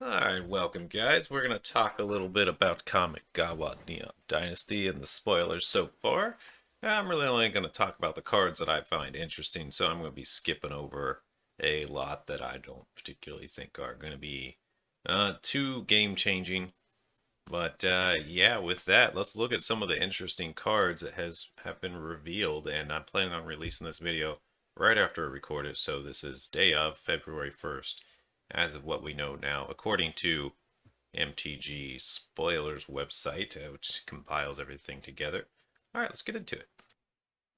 Alright, welcome guys. We're going to talk a little bit about Kamigawa Neon Dynasty and the spoilers so far. I'm really only going to talk about the cards that I find interesting, so I'm going to be skipping over a lot that I don't particularly think are going to be too game-changing. But yeah, with that, let's look at some of the interesting cards that have been revealed, and I'm planning on releasing this video right after I record it, so this is day of February 1st, as of what we know now, according to MTG Spoilers website, which compiles everything together. All right, let's get into it.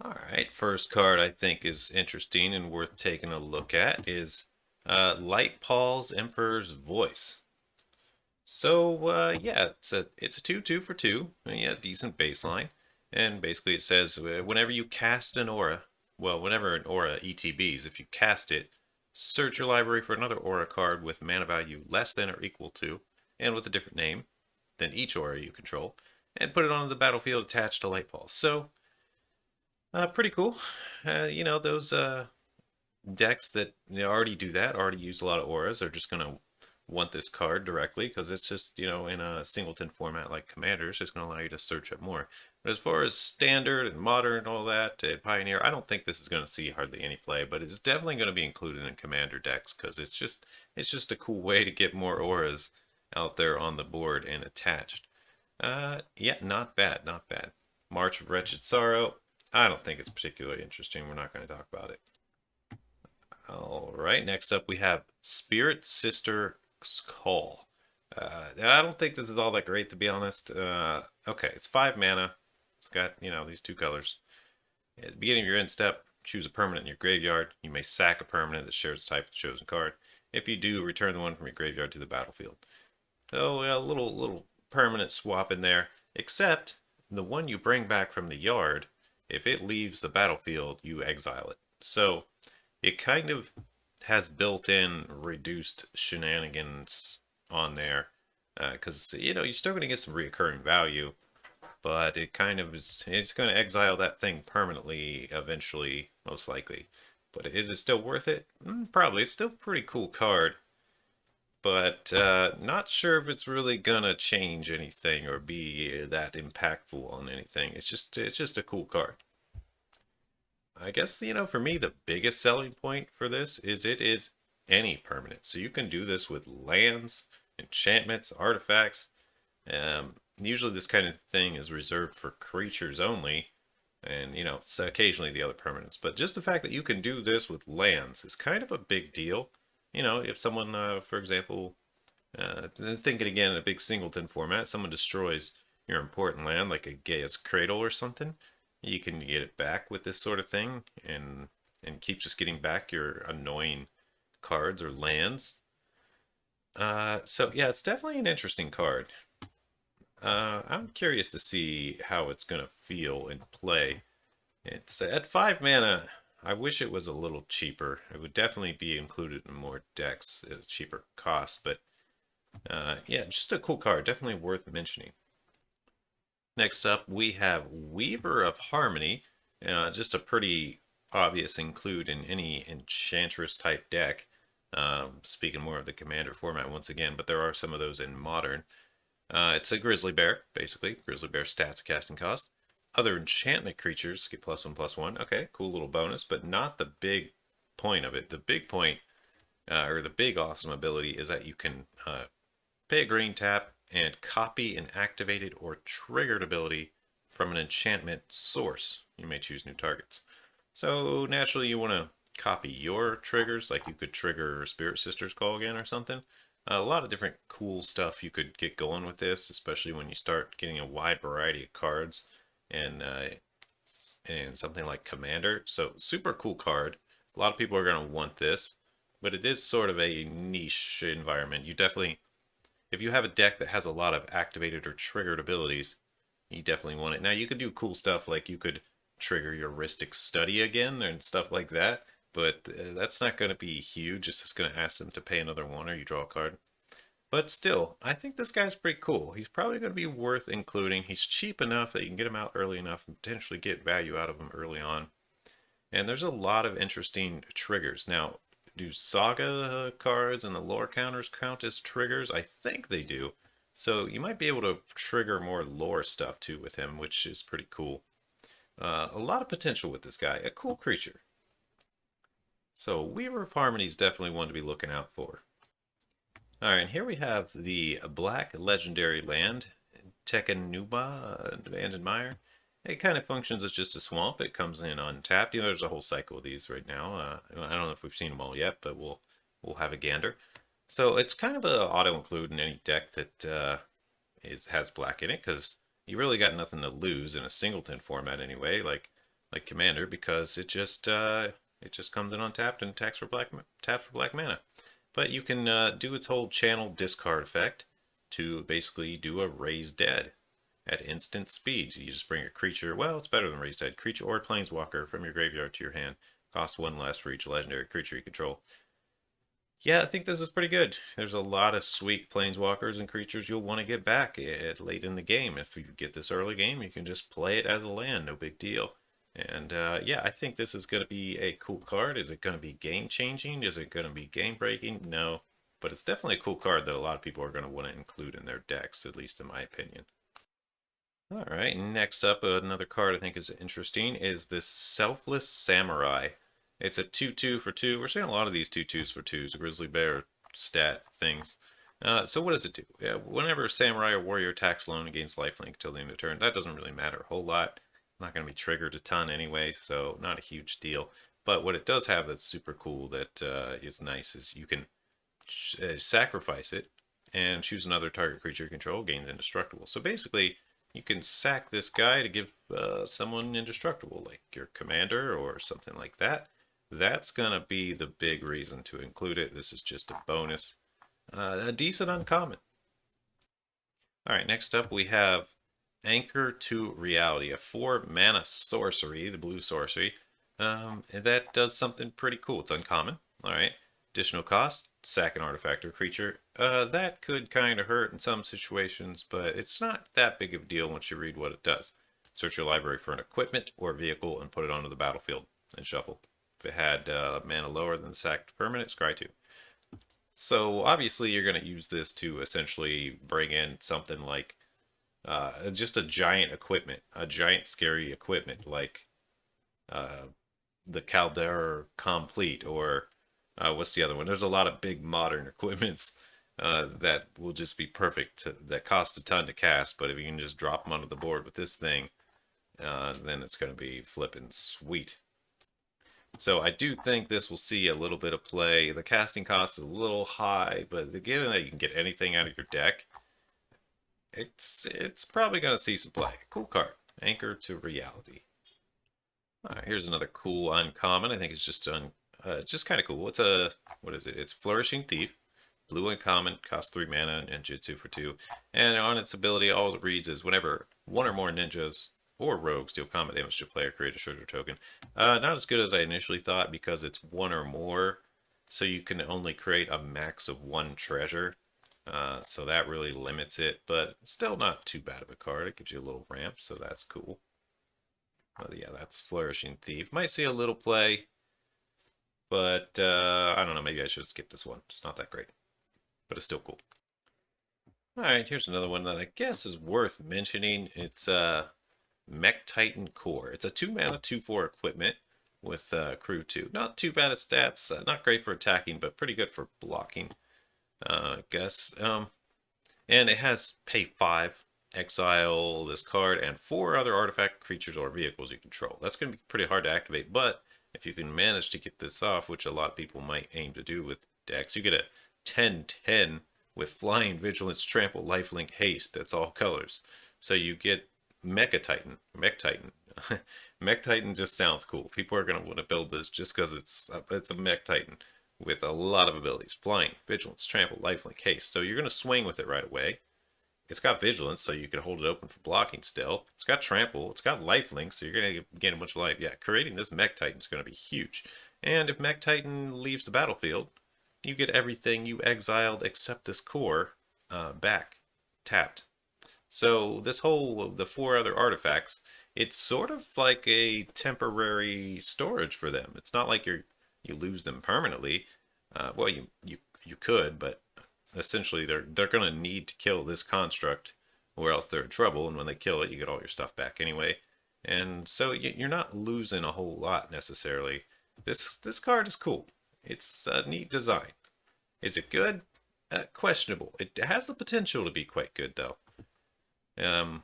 All right, first card I think is interesting and worth taking a look at is Light Paul's Emperor's Voice. So yeah, it's a 2/2 for 2. Yeah, decent baseline. And basically it says whenever you cast an aura, well, whenever an aura ETBs, if you cast it, search your library for another aura card with mana value less than or equal to, and with a different name than each aura you control, and put it on the battlefield attached to Lightfall. So, pretty cool. Those decks that already do that, already use a lot of auras, are just going to want this card directly because it's just, in a singleton format like Commander, it's just going to allow you to search up more. But as far as Standard and Modern and all that, Pioneer, I don't think this is going to see hardly any play, but it's definitely going to be included in Commander decks because it's just a cool way to get more auras out there on the board and attached. Yeah, not bad, not bad. March of Wretched Sorrow, I don't think it's particularly interesting. We're not going to talk about it. All right, next up we have Spirit Sister Call. I don't think this is all that great, to be honest. Okay, it's 5 mana. It's got, these 2 colors. At the beginning of your end step, choose a permanent in your graveyard. You may sack a permanent that shares the type of the chosen card. If you do, return the one from your graveyard to the battlefield. So a little permanent swap in there, except the one you bring back from the yard, if it leaves the battlefield, you exile it. So it kind of has built-in reduced shenanigans on there because you're still going to get some reoccurring value, but it kind of it's going to exile that thing permanently eventually, most likely. But is it still worth it? Probably. It's still a pretty cool card, but not sure if it's really gonna change anything or be that impactful on anything. It's just a cool card. I guess, for me, the biggest selling point for this is it is any permanent. So you can do this with lands, enchantments, artifacts. Usually this kind of thing is reserved for creatures only, and, it's occasionally the other permanents. But just the fact that you can do this with lands is kind of a big deal. If someone, for example, thinking again in a big singleton format, someone destroys your important land, like a Gaia's Cradle or something, you can get it back with this sort of thing, and keep just getting back your annoying cards or lands. So yeah, it's definitely an interesting card. I'm curious to see how it's gonna feel in play. It's at 5 mana. I wish it was a little cheaper. It would definitely be included in more decks at a cheaper cost, but yeah, just a cool card. Definitely worth mentioning. Next up, we have Weaver of Harmony. Just a pretty obvious include in any Enchantress type deck. Speaking more of the Commander format once again, but there are some of those in Modern. It's a Grizzly Bear, basically. Grizzly Bear stats, casting cost. Other enchantment creatures get +1/+1. Okay, cool little bonus, but not the big point of it. The big point, or the big awesome ability, is that you can pay a green tap and copy an activated or triggered ability from an enchantment source. You may choose new targets. So naturally you want to copy your triggers, like you could trigger Spirit Sister's Call again or something. A lot of different cool stuff you could get going with this, especially when you start getting a wide variety of cards and something like Commander. So super cool card. A lot of people are going to want this, but it is sort of a niche environment. You definitely, if you have a deck that has a lot of activated or triggered abilities, you definitely want it. Now you could do cool stuff like you could trigger your Ristic Study again and stuff like that, but that's not going to be huge. It's just going to ask them to pay another 1 or you draw a card. But still, I think this guy's pretty cool. He's probably going to be worth including. He's cheap enough that you can get him out early enough and potentially get value out of him early on. And there's a lot of interesting triggers. Now, do Saga cards and the lore counters count as triggers? I think they do. So you might be able to trigger more lore stuff too with him, which is pretty cool. A lot of potential with this guy. A cool creature. So Weaver of Harmony is definitely one to be looking out for. Alright, and here we have the black legendary land, Tekkenuba, Abandoned Mire. It kind of functions as just a swamp. It comes in untapped. You know, there's a whole cycle of these right now. I don't know if we've seen them all yet, but we'll have a gander. So it's kind of a auto-include in any deck that has black in it, because you really got nothing to lose in a singleton format anyway, like Commander, because it just comes in untapped and taps for black mana. But you can do its whole channel discard effect to basically do a Raise Dead at instant speed. You just bring a creature, well, it's better than Raise Dead, creature or planeswalker from your graveyard to your hand. Costs 1 less for each legendary creature you control. Yeah, I think this is pretty good. There's a lot of sweet planeswalkers and creatures you'll want to get back late in the game. If you get this early game, you can just play it as a land, no big deal. And yeah, I think this is going to be a cool card. Is it going to be game-changing? Is it going to be game-breaking? No. But it's definitely a cool card that a lot of people are going to want to include in their decks, at least in my opinion. Alright, next up, another card I think is interesting is this Selfless Samurai. It's a 2/2 for 2. We're seeing a lot of these 2/2s for 2s, Grizzly Bear stat things. So what does it do? Yeah, whenever a Samurai or Warrior attacks alone against lifelink until the end of the turn, that doesn't really matter a whole lot. Not going to be triggered a ton anyway, so not a huge deal. But what it does have that's super cool that is nice is you can sacrifice it and choose another target creature you control, gains indestructible. So basically, you can sack this guy to give someone indestructible, like your commander or something like that. That's going to be the big reason to include it. This is just a bonus. A decent uncommon. Alright, next up we have Anchor to Reality, a 4-mana sorcery, the blue sorcery. That does something pretty cool. It's uncommon. Alright. Additional cost, sack an artifact or creature. That could kind of hurt in some situations, but it's not that big of a deal once you read what it does. Search your library for an equipment or vehicle and put it onto the battlefield and shuffle. If it had mana lower than the sacked permanent, scry 2. So obviously you're going to use this to essentially bring in something like just a giant equipment, a giant scary equipment like the Caldera Complete, or what's the other one? There's a lot of big modern equipments that will just be perfect, that cost a ton to cast, but if you can just drop them onto the board with this thing, then it's going to be flippin' sweet. So I do think this will see a little bit of play. The casting cost is a little high, but given that you can get anything out of your deck, it's probably going to see some play. Cool card. Anchor to Reality. Alright, here's another cool uncommon. I think it's just kind of cool. It's what is it? It's Flourishing Thief. Blue uncommon, costs 3 mana and Jitsu for 2. And on its ability, all it reads is whenever one or more ninjas or rogues deal combat damage to a player, create a treasure token. Not as good as I initially thought because it's one or more, so you can only create a max of 1 treasure. So that really limits it, but still not too bad of a card. It gives you a little ramp, so that's cool. But yeah, that's Flourishing Thief. Might see a little play, but I don't know, maybe I should skip this one. It's not that great, but it's still cool. Alright, here's another one that I guess is worth mentioning. It's Mecha Titan Core. It's a 2-mana 2/4 equipment with crew 2. Not too bad at stats, not great for attacking, but pretty good for blocking, I guess. And it has pay 5, exile this card, and 4 other artifact creatures or vehicles you control. That's going to be pretty hard to activate, but if you can manage to get this off, which a lot of people might aim to do with decks, you get a 10/10 with Flying, Vigilance, Trample, Lifelink, Haste. That's all colors. So you get Mecha Titan. Mech Titan just sounds cool. People are going to want to build this just because it's a Mech Titan with a lot of abilities. Flying, Vigilance, Trample, Lifelink, Haste. So you're going to swing with it right away. It's got Vigilance, so you can hold it open for blocking still. It's got Trample. It's got Lifelink, so you're going to gain a bunch of life. Yeah, creating this Mech Titan is going to be huge. And if Mech Titan leaves the battlefield, you get everything you exiled except this core back, tapped. So this whole, the 4 other artifacts, it's sort of like a temporary storage for them. It's not like you lose them permanently. Well, you could, but essentially they're going to need to kill this construct, or else they're in trouble. And when they kill it, you get all your stuff back anyway. And so you're not losing a whole lot necessarily. This card is cool. It's a neat design. Is it good? Questionable. It has the potential to be quite good though. Um,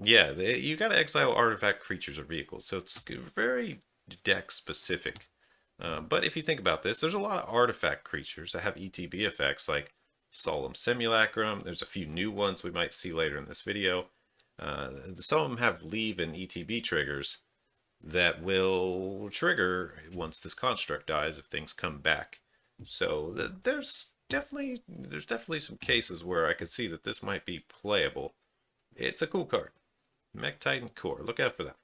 yeah, you got to exile artifact creatures or vehicles, so it's very deck specific. But if you think about this, there's a lot of artifact creatures that have ETB effects like Solemn Simulacrum. There's a few new ones we might see later in this video. Some of them have leave and ETB triggers that will trigger once this construct dies if things come back. So there's definitely some cases where I could see that this might be playable. It's a cool card. Mecha Titan Core. Look out for that.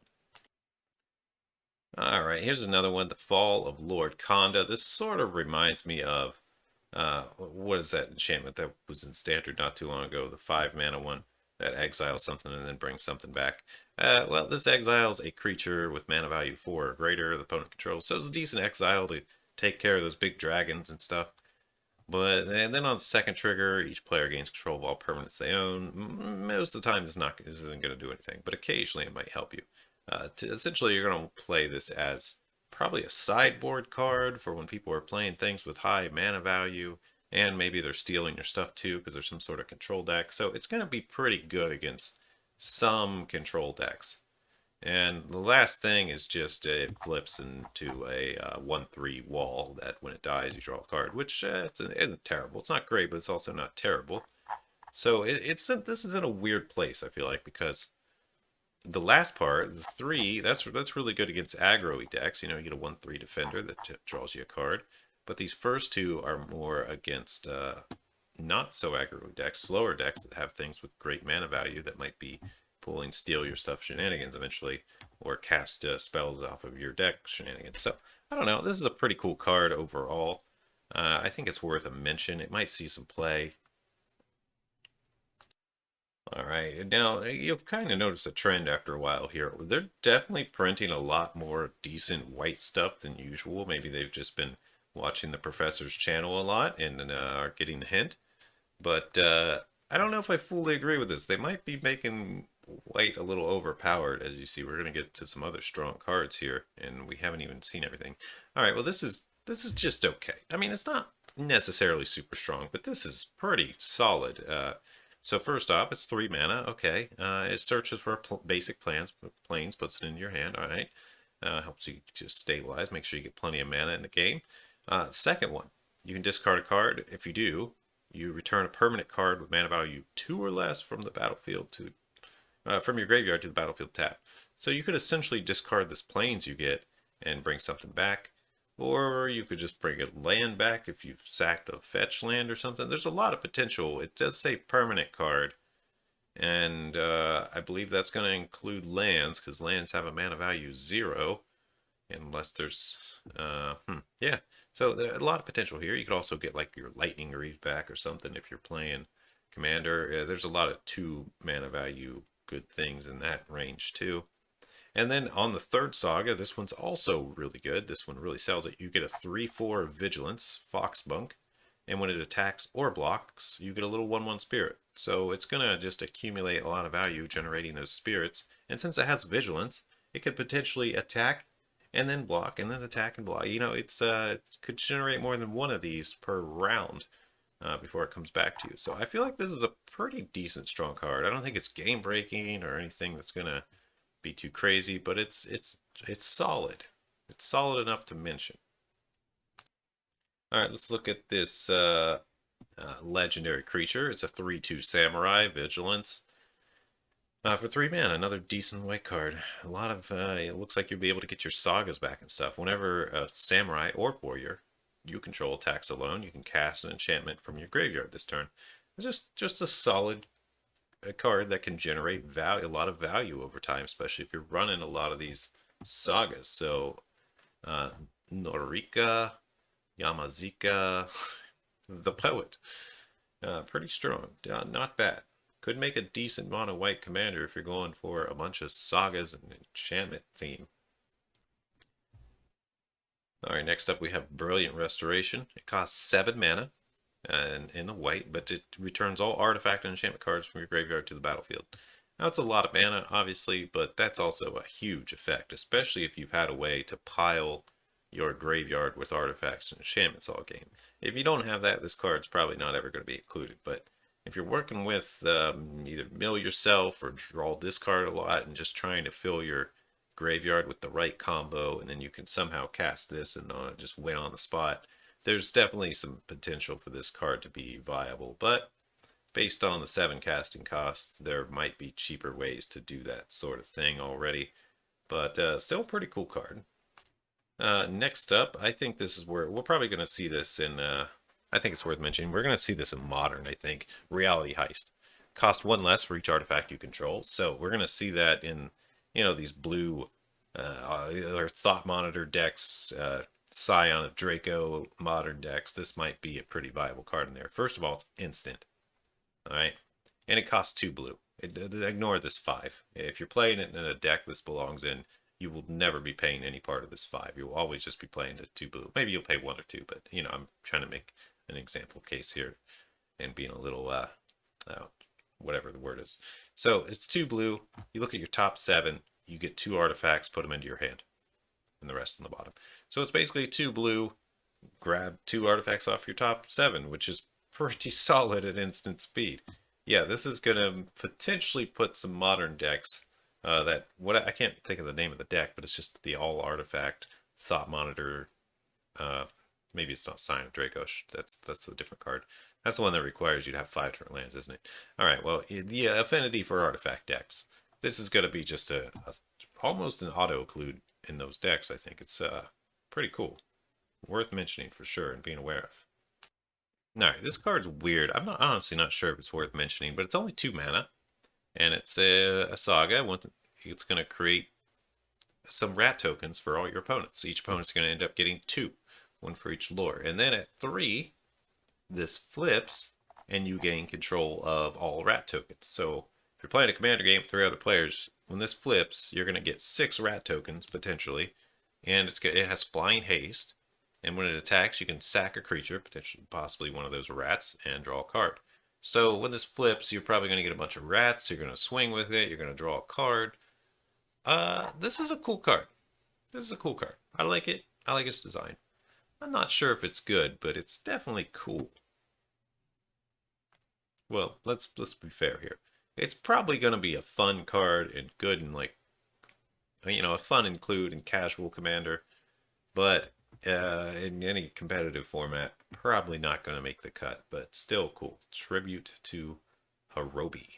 Alright, here's another one. The Fall of Lord Konda. This sort of reminds me of, what is that enchantment that was in Standard not too long ago? The 5-mana one that exiles something and then brings something back. Well, this exiles a creature with mana value 4 or greater the opponent controls. So it's a decent exile to take care of those big dragons and stuff. But and then on second trigger, each player gains control of all permanents they own. Most of the time, this isn't going to do anything, but occasionally it might help you. Essentially, you're going to play this as probably a sideboard card for when people are playing things with high mana value, and maybe they're stealing your stuff too because there's some sort of control deck. So it's going to be pretty good against some control decks. And the last thing is just it flips into a 1/3 wall that when it dies you draw a card, which isn't terrible. It's not great, but it's also not terrible. So this is in a weird place, I feel like, because the last part, the 3, that's really good against aggro decks. You know, you get a 1/3 defender that draws you a card. But these first two are more against not so aggro decks, slower decks that have things with great mana value that might be pulling steal your stuff shenanigans eventually, or cast spells off of your deck shenanigans. So I don't know. This is a pretty cool card overall. I think it's worth a mention. It might see some play. All right, now you'll kind of notice a trend after a while here. They're definitely printing a lot more decent white stuff than usual. Maybe they've just been watching the professor's channel a lot and are getting the hint. But I don't know if I fully agree with this. They might be making white a little overpowered. As you see, we're going to get to some other strong cards here, and we haven't even seen everything. All right, well, this is just okay. I mean, it's not necessarily super strong, but this is pretty solid. So first off, it's 3 mana. Okay, it searches for basic planes, puts it into your hand. All right, helps you just stabilize, make sure you get plenty of mana in the game. Second one, you can discard a card. If you do, you return a permanent card with mana value 2 or less from the battlefield to from your graveyard to the battlefield tap. So you could essentially discard this planes you get and bring something back, or you could just bring a land back if you've sacked a fetch land or something. There's a lot of potential. It does say permanent card, and I believe that's going to include lands because lands have a mana value 0 unless there's yeah. So there's a lot of potential here. You could also get like your lightning greaves back or something if you're playing commander. There's a lot of 2 mana value good things in that range too. And then on the third saga, this one's also really good. This one really sells it. You get a 3/4 vigilance foxbunk, and when it attacks or blocks, you get a little 1/1 spirit. So it's gonna just accumulate a lot of value generating those spirits. And since it has vigilance, it could potentially attack and then block and then attack and block. You know, it could generate more than one of these per round before it comes back to you. So I feel like this is a pretty decent strong card. I don't think it's game breaking or anything that's gonna be too crazy, but it's solid. It's solid enough to mention. All right, let's look at this legendary creature. It's a 3/2 samurai, vigilance. For 3 mana, another decent white card. A lot of, it looks like you'll be able to get your sagas back and stuff. Whenever a samurai or warrior you control attacks alone, you can cast an enchantment from your graveyard this turn. It's just a solid card that can generate value, a lot of value over time, especially if you're running a lot of these sagas. So, Hiko Yamazaki, the poet, pretty strong, not bad. Could make a decent mono white commander if you're going for a bunch of sagas and enchantment theme. Alright, next up we have Brilliant Restoration. It costs 7 mana and in the white, but it returns all artifact and enchantment cards from your graveyard to the battlefield. Now it's a lot of mana, obviously, but that's also a huge effect, especially if you've had a way to pile your graveyard with artifacts and enchantments all game. If you don't have that, this card's probably not ever going to be included, but if you're working with either mill yourself or draw this card a lot and just trying to fill your graveyard with the right combo, and then you can somehow cast this and just win on the spot, there's definitely some potential for this card to be viable. But based on the 7 casting cost, there might be cheaper ways to do that sort of thing already. But still a pretty cool card. Next up, I think this is where we're probably going to see this in... I think it's worth mentioning. We're going to see this in Modern, I think. Reality Heist. Cost 1 less for each artifact you control. So we're going to see that in, these blue or Thought Monitor decks, Scion of Draco Modern decks. This might be a pretty viable card in there. First of all, it's instant. Alright? And it costs 2 blue. Ignore this 5. If you're playing it in a deck this belongs in, you will never be paying any part of this 5. You will always just be playing the 2 blue. Maybe you'll pay 1 or 2, but, I'm trying to make an example case here and being a little, whatever the word is. So it's 2 blue. You look at your top 7, you get 2 artifacts, put them into your hand, and the rest in the bottom. So it's basically 2 blue, grab 2 artifacts off your top 7, which is pretty solid at instant speed. Yeah, this is going to potentially put some Modern decks I can't think of the name of the deck, but it's just the all artifact Thought Monitor. Maybe it's not Scion of Draco. That's a different card. That's the one that requires you to have 5 different lands, isn't it? All right. Well, the affinity for artifact decks. This is going to be just almost an auto include in those decks. I think it's pretty cool, worth mentioning for sure and being aware of. All right, this card's weird. I'm honestly not sure if it's worth mentioning, but it's only 2 mana. And it's a saga. It's going to create some rat tokens for all your opponents. Each opponent's going to end up getting 2, 1 for each lore. And then at 3, this flips, and you gain control of all rat tokens. So if you're playing a commander game with 3 other players, when this flips, you're going to get 6 rat tokens, potentially. And it has flying haste. And when it attacks, you can sack a creature, possibly one of those rats, and draw a card. So when this flips, you're probably going to get a bunch of rats. You're going to swing with it. You're going to draw a card. This is a cool card. This is a cool card. I like it. I like its design. I'm not sure if it's good, but it's definitely cool. Well, let's be fair here. It's probably going to be a fun card and good and a fun include in casual commander, but in any competitive format, probably not going to make the cut, but still cool. Tribute to Hirobi.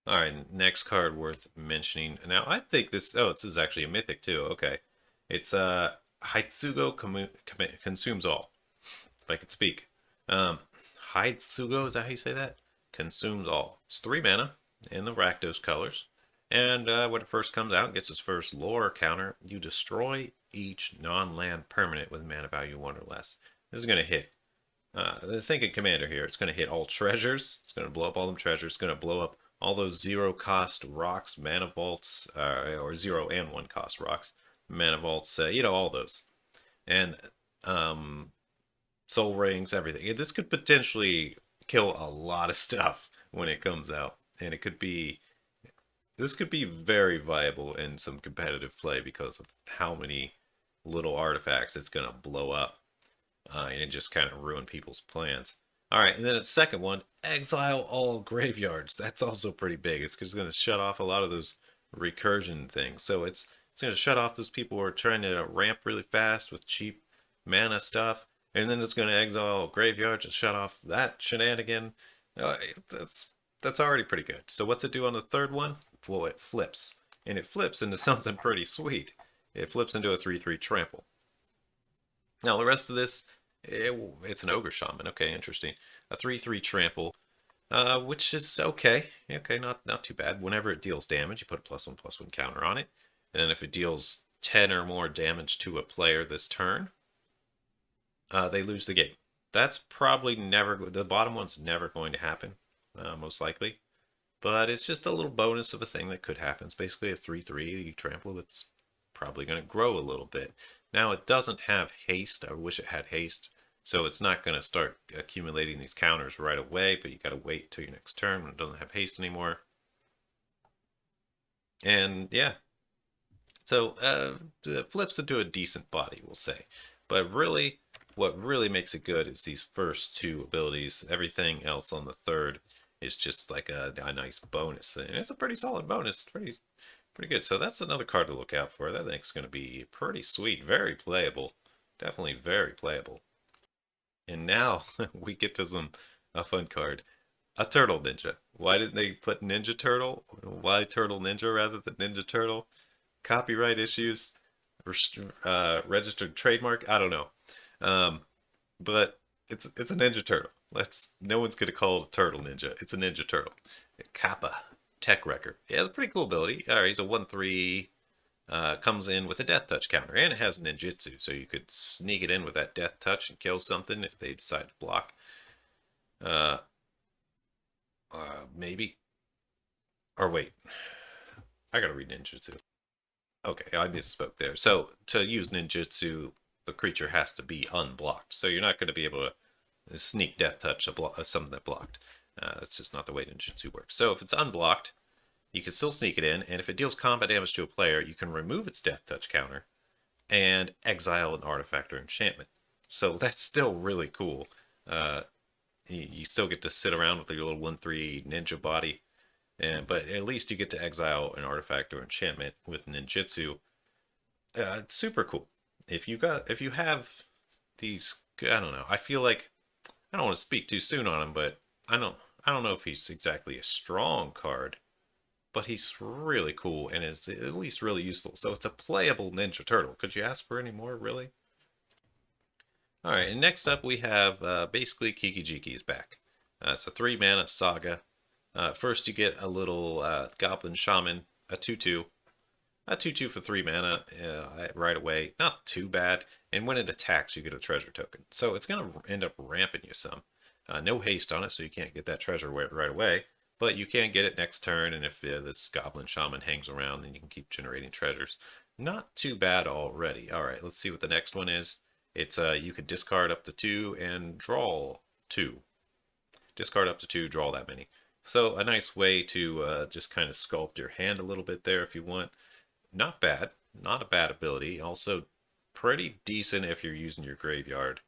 Alright, next card worth mentioning. Now, I think this is actually a mythic too. Okay. It's Hitsugo consumes all. If I could speak. Hitsugo, is that how you say that? Consumes all. It's 3 mana in the Rakdos colors. And when it first comes out, gets its first lore counter, you destroy each non-land permanent with mana value 1 or less. This is going to hit. Think of Commander here. It's going to hit all treasures. It's going to blow up all them treasures. It's going to blow up all those 0-cost rocks, mana vaults, or 0 and 1 cost rocks, mana vaults, all those. And soul rings, everything. This could potentially kill a lot of stuff when it comes out. And this could be very viable in some competitive play because of how many little artifacts it's going to blow up and just kind of ruin people's plans. All right, and then the second one, exile all graveyards. That's also pretty big. It's just going to shut off a lot of those recursion things. So it's going to shut off those people who are trying to ramp really fast with cheap mana stuff, and then it's going to exile all graveyards and shut off that shenanigan. That's already pretty good. So what's it do on the third one? Well, it flips. And it flips into something pretty sweet. It flips into a 3/3 trample. Now, the rest of this, it's an Ogre Shaman. Okay, interesting. A 3/3 trample, which is okay. Okay, not too bad. Whenever it deals damage, you put a +1/+1 counter on it. And then if it deals 10 or more damage to a player this turn, they lose the game. That's probably the bottom one's never going to happen, most likely. But it's just a little bonus of a thing that could happen. It's basically a 3/3 trample that's probably going to grow a little bit. Now it doesn't have haste. I wish it had haste. So it's not going to start accumulating these counters right away, but you got to wait till your next turn when it doesn't have haste anymore. And yeah, so it flips into a decent body, we'll say. But really, what really makes it good is these first two abilities. Everything else on the third is just like a nice bonus. And it's a pretty solid bonus. Pretty good. So that's another card to look out for. That thing's going to be pretty sweet. Very playable. Definitely very playable. And now we get to a fun card. A Turtle Ninja. Why didn't they put Ninja Turtle? Why Turtle Ninja rather than Ninja Turtle? Copyright issues? Registered trademark? I don't know. But it's a Ninja Turtle. No one's gonna call it a Turtle Ninja. It's a Ninja Turtle. Kappa. Tech Wrecker. It has a pretty cool ability. Alright, he's a 1/3. Comes in with a death touch counter, and it has ninjutsu, so you could sneak it in with that death touch and kill something if they decide to block. Maybe. Or wait, I gotta read ninjutsu. Okay, I misspoke there. So to use ninjutsu, the creature has to be unblocked. So you're not going to be able to sneak death touch something that blocked. That's just not the way ninjutsu works. So if it's unblocked, you can still sneak it in, and if it deals combat damage to a player, you can remove its death touch counter and exile an artifact or enchantment. So that's still really cool. You still get to sit around with your little 1/3 ninja body, but at least you get to exile an artifact or enchantment with ninjutsu. It's super cool. If you have these, I don't know. I feel like I don't want to speak too soon on him, but I don't know if he's exactly a strong card, but he's really cool and is at least really useful. So it's a playable Ninja Turtle. Could you ask for any more, really? All right, and next up we have basically Kikijiki is back. It's a 3-mana saga. First you get a little Goblin Shaman, a 2/2. A 2/2 for 3 mana right away. Not too bad. And when it attacks, you get a treasure token. So it's going to end up ramping you some. No haste on it, so you can't get that treasure right away. But you can get it next turn, and if this Goblin Shaman hangs around, then you can keep generating treasures. Not too bad already. All right, let's see what the next one is. It's you can discard up to 2 and draw 2. Discard up to 2, draw that many. So a nice way to just kind of sculpt your hand a little bit there if you want. Not bad. Not a bad ability. Also pretty decent if you're using your graveyard.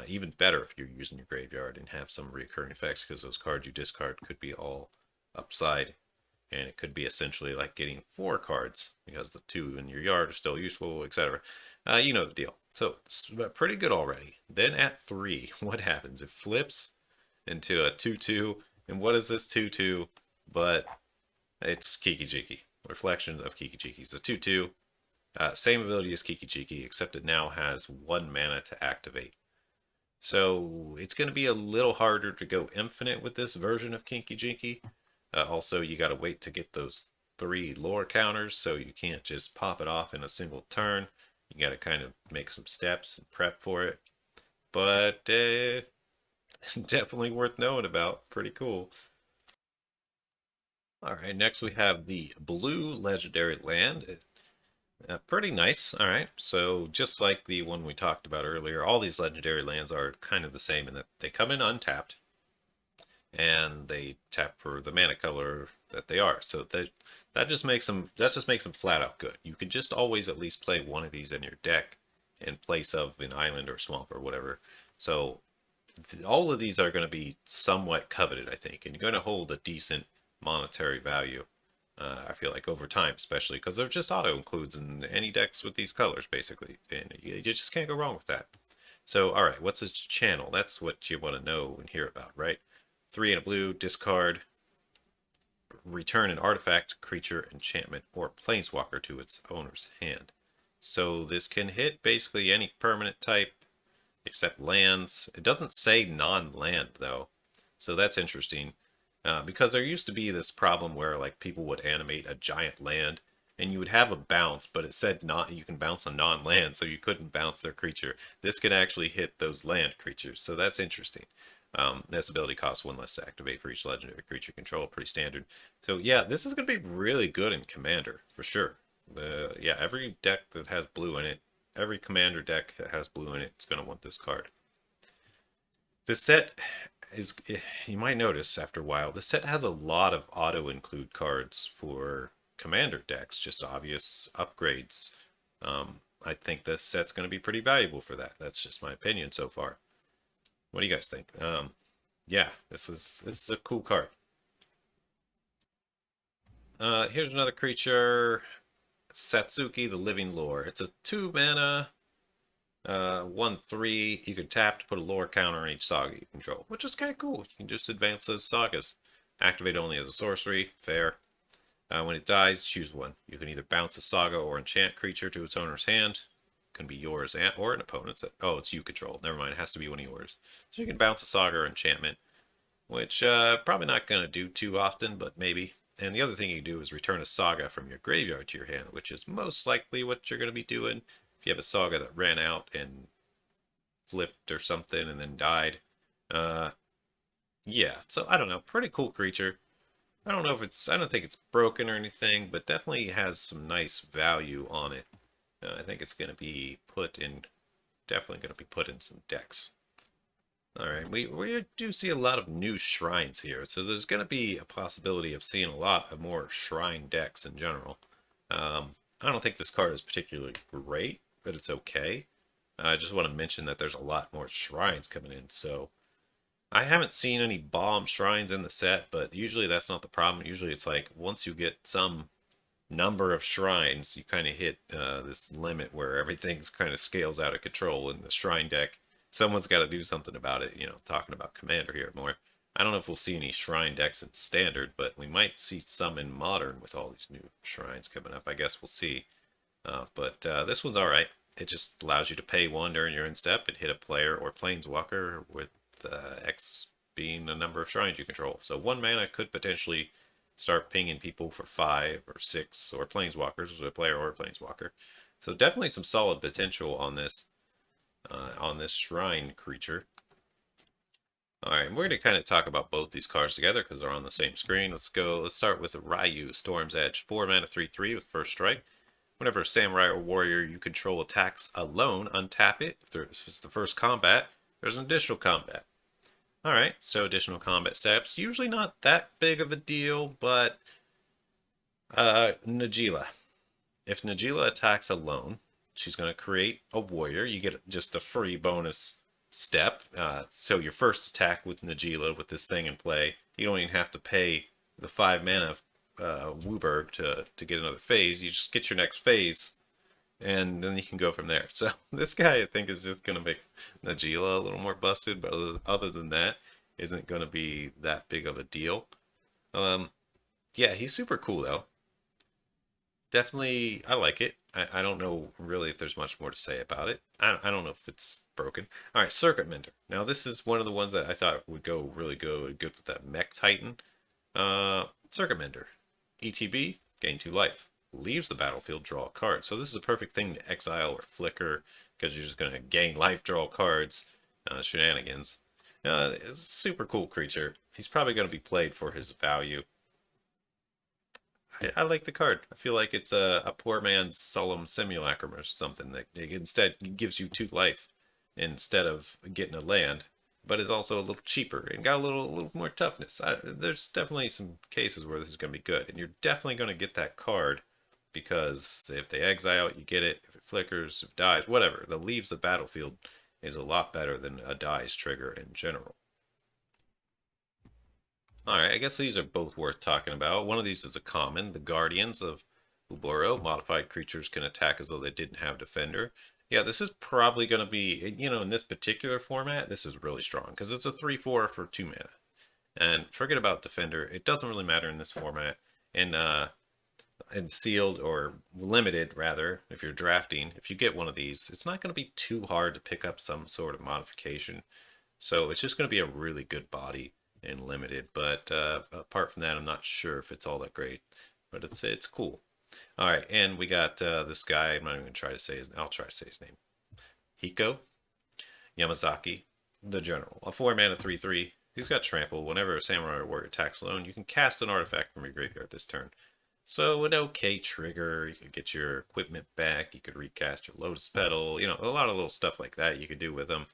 Even better if you're using your graveyard and have some recurring effects, because those cards you discard could be all upside. And it could be essentially like getting 4 cards, because the 2 in your yard are still useful, etc. You know the deal. So it's pretty good already. Then at 3, what happens? It flips into a 2/2. And what is this 2/2? But it's Kikijiki. Reflection of Kikijiki. It's a 2/2. Same ability as Kikijiki, except it now has 1 mana to activate. So it's going to be a little harder to go infinite with this version of Kikijiki. Also, you got to wait to get those 3 lore counters, so you can't just pop it off in a single turn. You got to kind of make some steps and prep for it. But definitely worth knowing about. Pretty cool. Alright, next we have the blue legendary land. Pretty nice. Alright, so just like the one we talked about earlier, all these legendary lands are kind of the same in that they come in untapped, and they tap for the mana color that they are. So that just makes them flat out good. You can just always at least play one of these in your deck in place of an island or swamp or whatever. So all of these are going to be somewhat coveted, I think, and you're going to hold a decent monetary value. I feel like over time, especially because they're just auto includes in any decks with these colors, basically, and you just can't go wrong with that. So, all right, what's its channel? That's what you want to know and hear about, right? 3 and a blue, discard, return an artifact, creature, enchantment, or planeswalker to its owner's hand. So this can hit basically any permanent type except lands. It doesn't say non-land though, so that's interesting. Because there used to be this problem where like people would animate a giant land and you would have a bounce, but it said not you can bounce on non-land, so you couldn't bounce their creature. This can actually hit those land creatures, so that's interesting. This ability costs 1 less to activate for each legendary creature control, pretty standard. So yeah, this is going to be really good in Commander, for sure. Yeah, every deck that has blue in it, every commander deck that has blue in it, is going to want this card. This set is, you might notice after a while, this set has a lot of auto-include cards for commander decks, just obvious upgrades. I think this set's going to be pretty valuable for that. That's just my opinion so far. What do you guys think? Yeah, this is a cool card. Here's another creature, Satsuki the Living Lore. It's a 2-mana, 1/3. You can tap to put a lore counter on each saga you control, which is kind of cool. You can just advance those sagas. Activate only as a sorcery. Fair. When it dies, choose one. You can either bounce a saga or enchant creature to its owner's hand. It can be yours or an opponent's. Oh, it's you control. Never mind. It has to be one of yours. So you can bounce a saga or enchantment, which probably not going to do too often, but maybe. And the other thing you do is return a saga from your graveyard to your hand, which is most likely what you're going to be doing. If you have a saga that ran out and flipped or something and then died. Yeah, so I don't know. Pretty cool creature. I don't know if it's, I don't think it's broken or anything, but definitely has some nice value on it. I think it's going to be put in, definitely going to be put in some decks. All right, we do see a lot of new shrines here, so there's going to be a possibility of seeing a lot of more shrine decks in general. I don't think this card is particularly great, but it's okay. I just want to mention that there's a lot more shrines coming in, so I haven't seen any bomb shrines in the set, but usually that's not the problem. Usually it's like once you get some number of shrines, you kind of hit this limit where everything's kind of scales out of control in the shrine deck. Someone's got to do something about it, you know, talking about Commander here more. I don't know if we'll see any shrine decks in Standard, but we might see some in Modern with all these new shrines coming up. I guess we'll see. But this one's alright. It just allows you to pay 1 during your end step and hit a player or planeswalker with X being the number of shrines you control. So 1 mana could potentially start pinging people for 5 or 6 or planeswalkers as a player or a planeswalker. So definitely some solid potential on this shrine creature. Alright, we're going to kind of talk about both these cards together because they're on the same screen. Let's start with Ryu, Storm's Edge. 4 mana, 3/3 with first strike. Whenever a samurai or warrior you control attacks alone, untap it. If it's the first combat, there's an additional combat. Alright, so additional combat steps. Usually not that big of a deal, but Najila. If Najila attacks alone, she's going to create a warrior. You get just a free bonus step. So your first attack with Najila, with this thing in play, you don't even have to pay the 5 mana Wooburg to get another phase. You just get your next phase, and then you can go from there. So this guy, I think, is just going to make Najila a little more busted, but other than that, isn't going to be that big of a deal. Yeah, he's super cool, though. Definitely, I like it. I don't know really if there's much more to say about it. I don't know if it's broken. All right, Circuit Mender. Now, this is one of the ones that I thought would go really good with that Mecha Titan. Circuit Mender. ETB, gain 2 life. Leaves the battlefield, draw a card. So this is a perfect thing to exile or flicker because you're just going to gain life, draw cards, shenanigans. It's a super cool creature. He's probably going to be played for his value. I like the card. I feel like it's a poor man's Solemn Simulacrum or something that instead gives you 2 life instead of getting a land, but is also a little cheaper and got a little more toughness. There's definitely some cases where this is going to be good, and you're definitely going to get that card because if they exile it, you get it. If it flickers, if it dies, whatever, the leaves the battlefield is a lot better than a dies trigger in general. Alright, I guess these are both worth talking about. One of these is a common, the Guardians of Uborrow. Modified creatures can attack as though they didn't have Defender. Yeah, this is probably going to be, you know, in this particular format, this is really strong because it's a 3/4 for 2 mana. And forget about Defender, it doesn't really matter in this format. And sealed or limited, rather, if you're drafting, if you get one of these, it's not going to be too hard to pick up some sort of modification. So it's just going to be a really good body and limited, but apart from that, I'm not sure if it's all that great, but it's cool. All right, and we got this guy. I'm not even gonna try to say his. I'll try to say his name. Hiko Yamazaki, the General. A 4 mana 3/3. He's got trample. Whenever a samurai or warrior attacks alone, you can cast an artifact from your graveyard this turn. So an okay trigger, you could get your equipment back, you could recast your Lotus Petal, you know, a lot of little stuff like that you could do with them.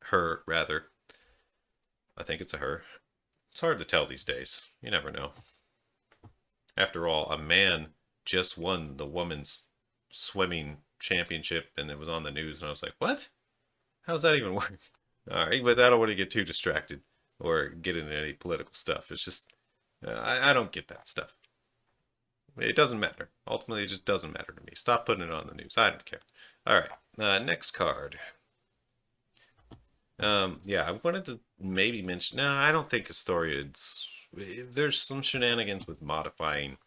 Her, rather. I think it's a her. It's hard to tell these days. You never know. After all, a man just won the women's swimming championship and it was on the news and I was like, what? How's that even work? Alright, but I don't want to get too distracted or get into any political stuff. It's just, I don't get that stuff. It doesn't matter. Ultimately, it just doesn't matter to me. Stop putting it on the news. I don't care. Alright, next card. Yeah, I wanted to maybe mention, no, I don't think Historia's, there's some shenanigans with modifying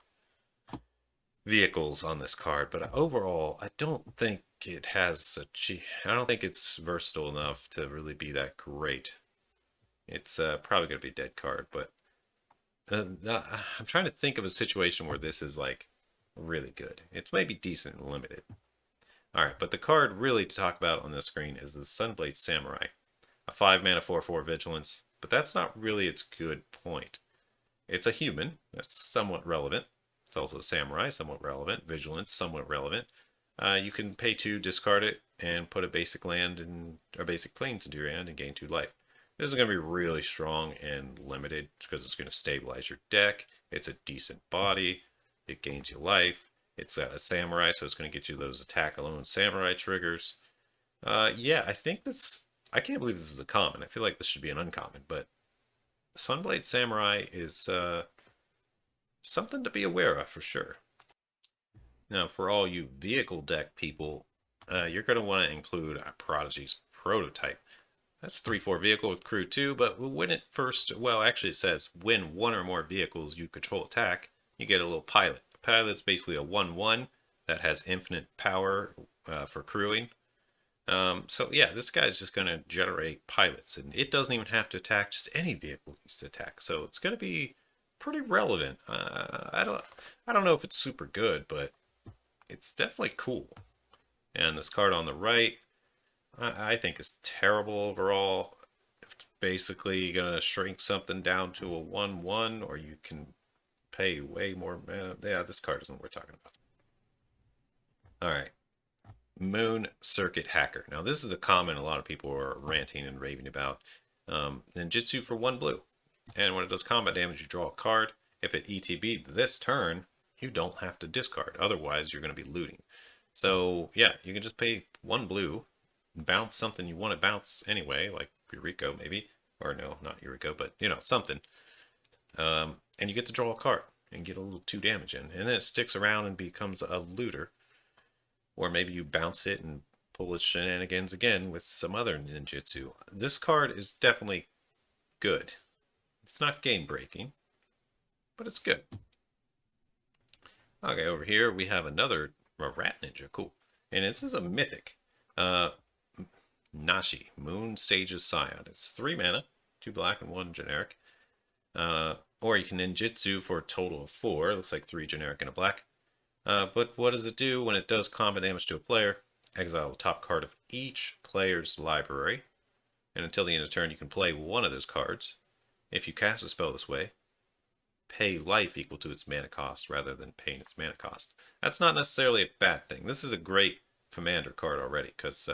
vehicles on this card, but overall, I don't think it has I don't think it's versatile enough to really be that great. It's probably going to be a dead card, but I'm trying to think of a situation where this is like really good. It's maybe decent and limited. Alright, but the card really to talk about on this screen is the Sunblade Samurai. A 5-mana 4/4 vigilance, but that's not really its good point. It's a human, that's somewhat relevant. It's also a samurai, somewhat relevant. Vigilance, somewhat relevant. You can pay 2, discard it, and put a basic land and or basic plains into your hand and gain 2 life. This is going to be really strong and limited because it's going to stabilize your deck. It's a decent body. It gains you life. It's a samurai, so it's going to get you those attack alone samurai triggers. Yeah, I think this... I can't believe this is a common. I feel like this should be an uncommon, but Sunblade Samurai is something to be aware of for sure. Now, for all you vehicle deck people, you're going to want to include Prodigy's Prototype. That's 3/4 vehicle with crew 2, but when it first, well, actually it says when one or more vehicles you control attack, you get a little pilot. The pilot's basically a 1/1 that has infinite power for crewing. So yeah, this guy's just going to generate pilots, and it doesn't even have to attack, just any vehicle needs to attack. So it's going to be pretty relevant. I don't know if it's super good, but it's definitely cool. And this card on the right, I think is terrible overall. It's basically going to shrink something down to a 1/1, or you can pay way more mana. Yeah, this card isn't worth talking about. Alright. Moon Circuit Hacker. Now this is a common a lot of people are ranting and raving about. Ninjutsu for 1 blue. And when it does combat damage, you draw a card. If it ETB'd this turn, you don't have to discard. Otherwise, you're going to be looting. So yeah, you can just pay 1 blue, bounce something you want to bounce anyway, like Yuriko maybe. Or no, not Yuriko, but you know, something. And you get to draw a card and get a little 2 damage in. And then it sticks around and becomes a looter. Or maybe you bounce it and pull its shenanigans again with some other ninjutsu. This card is definitely good. It's not game breaking, but it's good. Okay, over here we have another rat ninja. Cool. And this is a mythic. Nashi, Moon Sage's Scion. It's 3 mana, 2 black and 1 generic. Or you can ninjutsu for a total of 4. It looks like 3 generic and a black. But what does it do when it does combat damage to a player? Exile the top card of each player's library. And until the end of turn, you can play one of those cards. If you cast a spell this way, pay life equal to its mana cost rather than paying its mana cost. That's not necessarily a bad thing. This is a great commander card already because,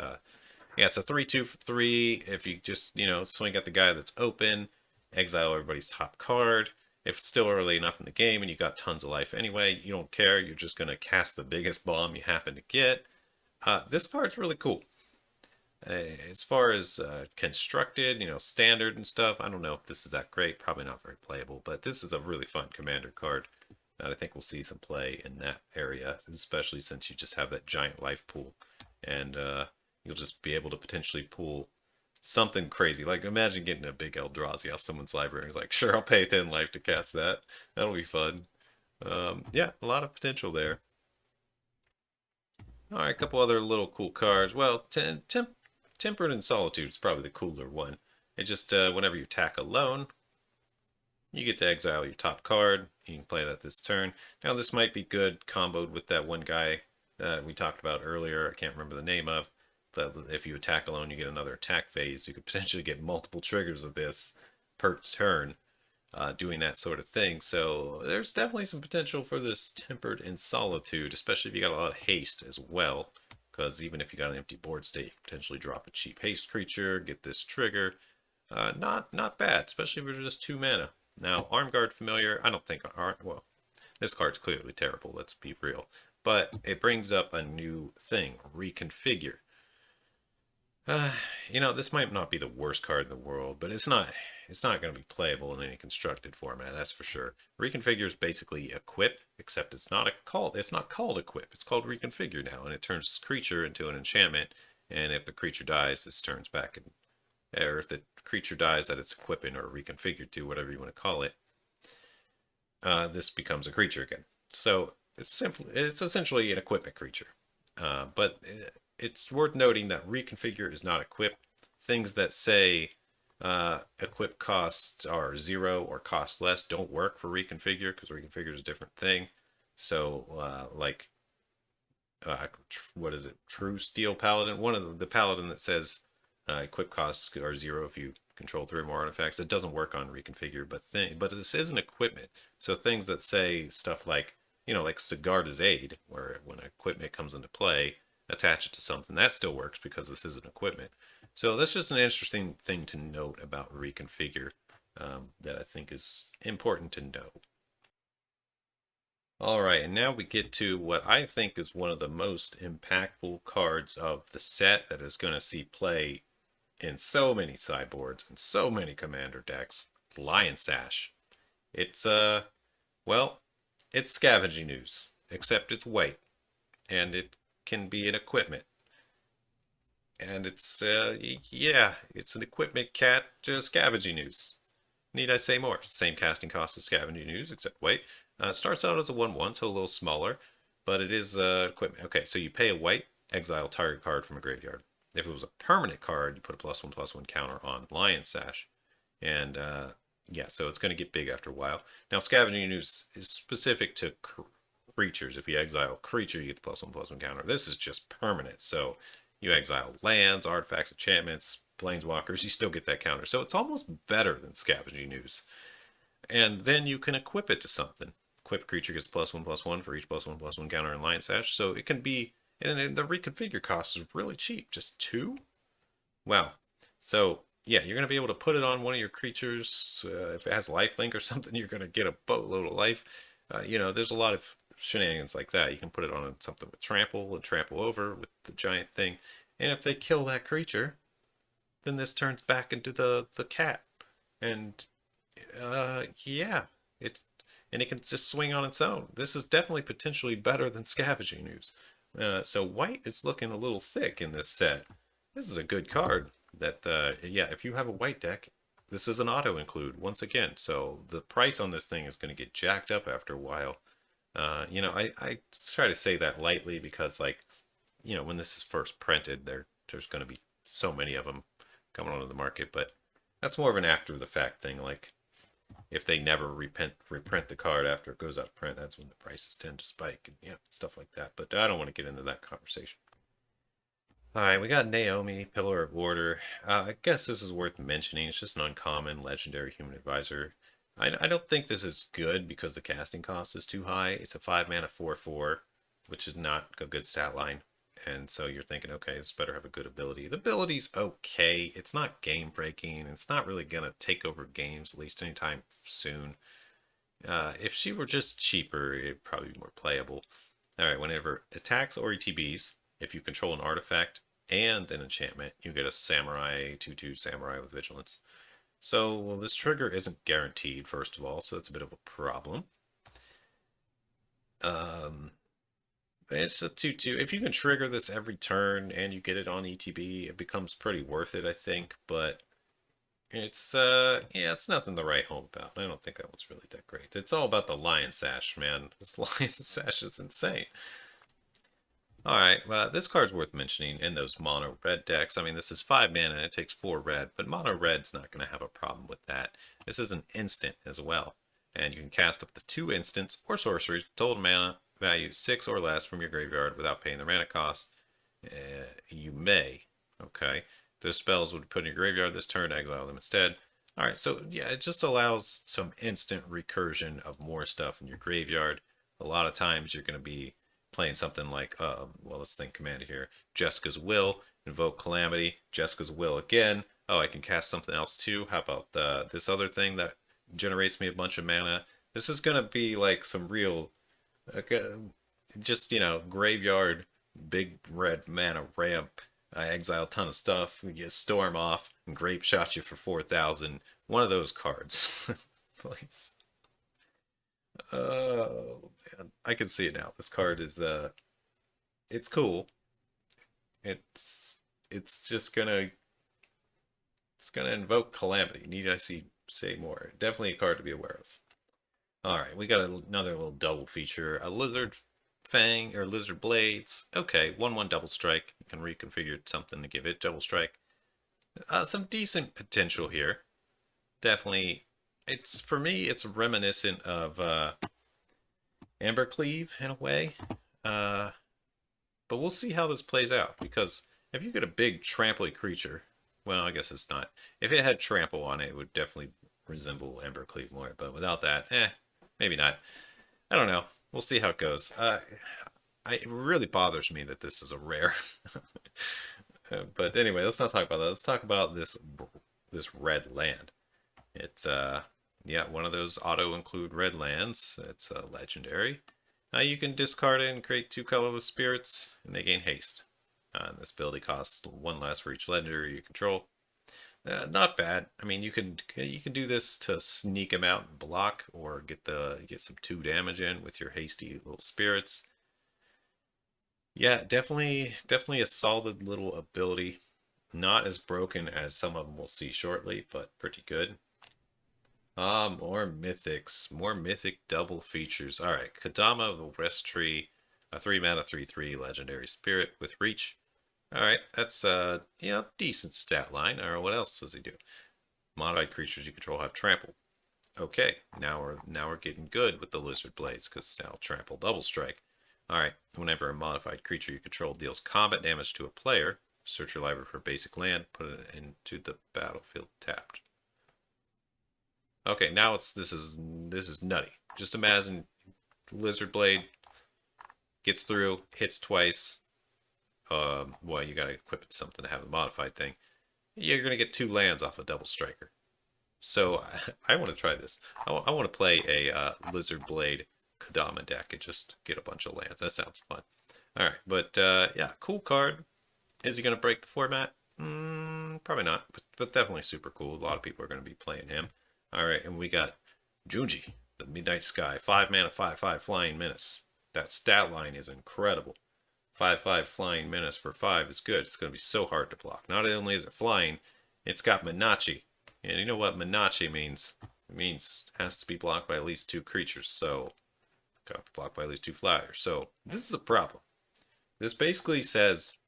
yeah, it's a 3/2 for 3. If you just, you know, swing at the guy that's open, exile everybody's top card. If it's still early enough in the game and you got tons of life anyway, you don't care. You're just going to cast the biggest bomb you happen to get. This card's really cool. As far as constructed, you know, standard and stuff, I don't know if this is that great. Probably not very playable, but this is a really fun commander card that I think we'll see some play in that area, especially since you just have that giant life pool. And you'll just be able to potentially pull something crazy. Like, imagine getting a big Eldrazi off someone's library. It's like, sure, I'll pay 10 life to cast that. That'll be fun. Yeah, a lot of potential there. Alright, a couple other little cool cards. Well, Tempered in Solitude is probably the cooler one. It just, whenever you attack alone, you get to exile your top card. You can play that this turn. Now, this might be good comboed with that one guy that we talked about earlier. I can't remember the name of. That if you attack alone, you get another attack phase. You could potentially get multiple triggers of this per turn. doing that sort of thing. So there's definitely some potential for this Tempered in Solitude, especially if you got a lot of haste as well. Because even if you got an empty board state, you can potentially drop a cheap haste creature, get this trigger. Not bad, especially if you're just 2 mana. Now, Arm Guard Familiar, I don't think, well, this card's clearly terrible, let's be real. But it brings up a new thing, Reconfigure. You know, this might not be the worst card in the world, but it's not going to be playable in any constructed format, that's for sure. Reconfigure is basically Equip, except it's not called Equip. It's called Reconfigure now, and it turns this creature into an enchantment, and if the creature dies, this turns back, or if the creature dies that it's equipping or reconfigured to, whatever you want to call it, this becomes a creature again. So it's essentially an equipment creature. But it's worth noting that Reconfigure is not Equip. Things that say equip costs are 0 or cost less don't work for Reconfigure, because Reconfigure is a different thing. So what is it? True Steel Paladin? One of the Paladin that says equip costs are 0 if you control 3 or more artifacts. It doesn't work on Reconfigure, but this is an equipment. So things that say stuff like, like Sigarda's Aid, where when equipment comes into play, attach it to something, that still works because this is an equipment. So that's just an interesting thing to note about Reconfigure that I think is important to know. All right, and now we get to what I think is one of the most impactful cards of the set that is going to see play in so many sideboards and so many commander decks, Lion Sash. It's well, it's Scavenging Ooze, except it's white, and it can be an equipment. And it's it's an equipment cat Scavenging Ooze. Need I say more? Same casting cost as Scavenging Ooze, except white. Starts out as a 1/1, so a little smaller, but it is equipment. Okay, so you pay a white, exile target card from a graveyard. If it was a permanent card, you put a +1/+1 counter on Lion Sash. And yeah, so it's going to get big after a while. Now, Scavenging Ooze is specific to creatures. If you exile a creature, you get the +1/+1 counter. This is just permanent, so you exile lands, artifacts, enchantments, planeswalkers, you still get that counter. So it's almost better than Scavenging Ooze. And then you can equip it to something. Equip creature gets +1/+1 for each +1/+1 counter in Lion Sash. So it can be, and the Reconfigure cost is really cheap, just 2. Wow. So yeah, you're going to be able to put it on one of your creatures. If it has lifelink or something, you're going to get a boatload of life. There's a lot of shenanigans like that. You can put it on something with trample and trample over with the giant thing. And if they kill that creature, then this turns back into the cat. And yeah, it can just swing on its own. This is definitely potentially better than Scavenging Ooze. So white is looking a little thick in this set. This is a good card. That yeah, if you have a white deck, this is an auto include once again. So the price on this thing is going to get jacked up after a while. I try to say that lightly because, like, when this is first printed, there's going to be so many of them coming onto the market. But that's more of an after the fact thing. Like, if they never reprint the card after it goes out of print, that's when the prices tend to spike and stuff like that. But I don't want to get into that conversation. All right, we got Naomi, Pillar of Order. I guess this is worth mentioning. It's just an uncommon legendary human advisor. I don't think this is good because the casting cost is too high. It's a 5-mana 4/4, which is not a good stat line. And so you're thinking, okay, this better have a good ability. The ability's okay. It's not game breaking. It's not really gonna take over games, at least anytime soon. If she were just cheaper, it'd probably be more playable. All right, whenever attacks or ETBs, if you control an artifact and an enchantment, you get a Samurai 2/2 Samurai with Vigilance. So this trigger isn't guaranteed, first of all, so that's a bit of a problem. It's a 2/2. If you can trigger this every turn and you get it on ETB, it becomes pretty worth it, I think. But it's it's nothing to write home about. I don't think that one's really that great. It's all about the Lion Sash, man. This Lion Sash is insane. Alright, well, this card's worth mentioning in those mono red decks. I mean, this is 5 mana and it takes 4 red, but mono red's not going to have a problem with that. This is an instant as well, and you can cast up to 2 instants or sorceries with total mana value 6 or less from your graveyard without paying the mana cost. You may, okay? Those spells would put in your graveyard this turn, exile them instead. Alright, so yeah, it just allows some instant recursion of more stuff in your graveyard. A lot of times you're going to be playing something like, well, let's think Commander here. Jessica's Will, Invoke Calamity, Jessica's Will again. Oh, I can cast something else too. How about this other thing that generates me a bunch of mana? This is going to be like some real, like, just, graveyard, big red mana ramp. I exile a ton of stuff. You storm off and grape shot you for 4,000. One of those cards, please. Oh man, I can see it now. This card is it's cool. It's it's just gonna it's gonna invoke calamity. Need I say more? Definitely a card to be aware of. All right, we got another little double feature: a lizard Fang or lizard blades. Okay, 1/1 double strike. You can reconfigure something to give it double strike. Some decent potential here. Definitely, it's for me. It's reminiscent of Ambercleave in a way. Uh, but we'll see how this plays out because if you get a big tramply creature, well, I guess it's not. If it had trample on it, it would definitely resemble Ambercleave more. But without that, maybe not. I don't know. We'll see how it goes. It really bothers me that this is a rare. But anyway, let's not talk about that. Let's talk about this red land. It's yeah, one of those auto include red lands. It's legendary. You can discard it and create 2 colorless spirits, and they gain haste. And this ability costs 1 less for each legendary you control. Not bad. I mean, you can do this to sneak them out and block, or get some 2 damage in with your hasty little spirits. Yeah, definitely a solid little ability. Not as broken as some of them we'll see shortly, but pretty good. More mythics. More mythic double features. Alright, Kadama of the West Tree, a 3 mana 3/3 legendary spirit with reach. Alright, that's decent stat line. Alright, what else does he do? Modified creatures you control have trample. Okay, now we're getting good with the lizard blades, because now trample double strike. Alright, whenever a modified creature you control deals combat damage to a player, search your library for basic land, put it into the battlefield tapped. Okay, now this is nutty. Just imagine Lizard Blade gets through, hits twice. Well, you gotta equip it something to have a modified thing. You're gonna get 2 lands off a double striker. So I want to try this. I want to play a Lizard Blade Kadama deck and just get a bunch of lands. That sounds fun. All right, but yeah, cool card. Is he gonna break the format? Probably not, but definitely super cool. A lot of people are gonna be playing him. Alright, and we got Juji the Midnight Sky, 5 mana, 5/5 flying menace. That stat line is incredible. 5/5 flying menace for 5 is good. It's going to be so hard to block. Not only is it flying, it's got Minachi. And you know what Minachi means? It means it has to be blocked by at least 2 creatures. So, got to be blocked by at least 2 flyers. So, this is a problem. This basically says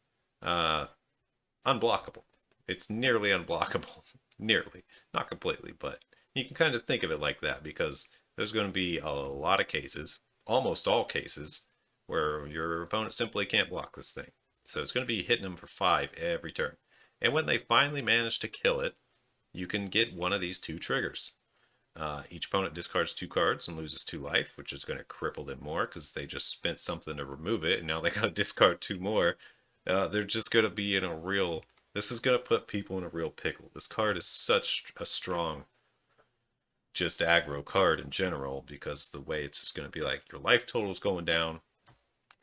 unblockable. It's nearly unblockable. Nearly. Not completely, but you can kind of think of it like that because there's going to be a lot of cases, almost all cases, where your opponent simply can't block this thing. So it's going to be hitting them for 5 every turn. And when they finally manage to kill it, you can get one of these 2 triggers. Each opponent discards 2 cards and loses 2 life, which is going to cripple them more because they just spent something to remove it, and now they got to discard 2 more. They're just going to be in a real... This is going to put people in a real pickle. This card is such a strong, just aggro card in general, because the way it's just going to be like your life total is going down,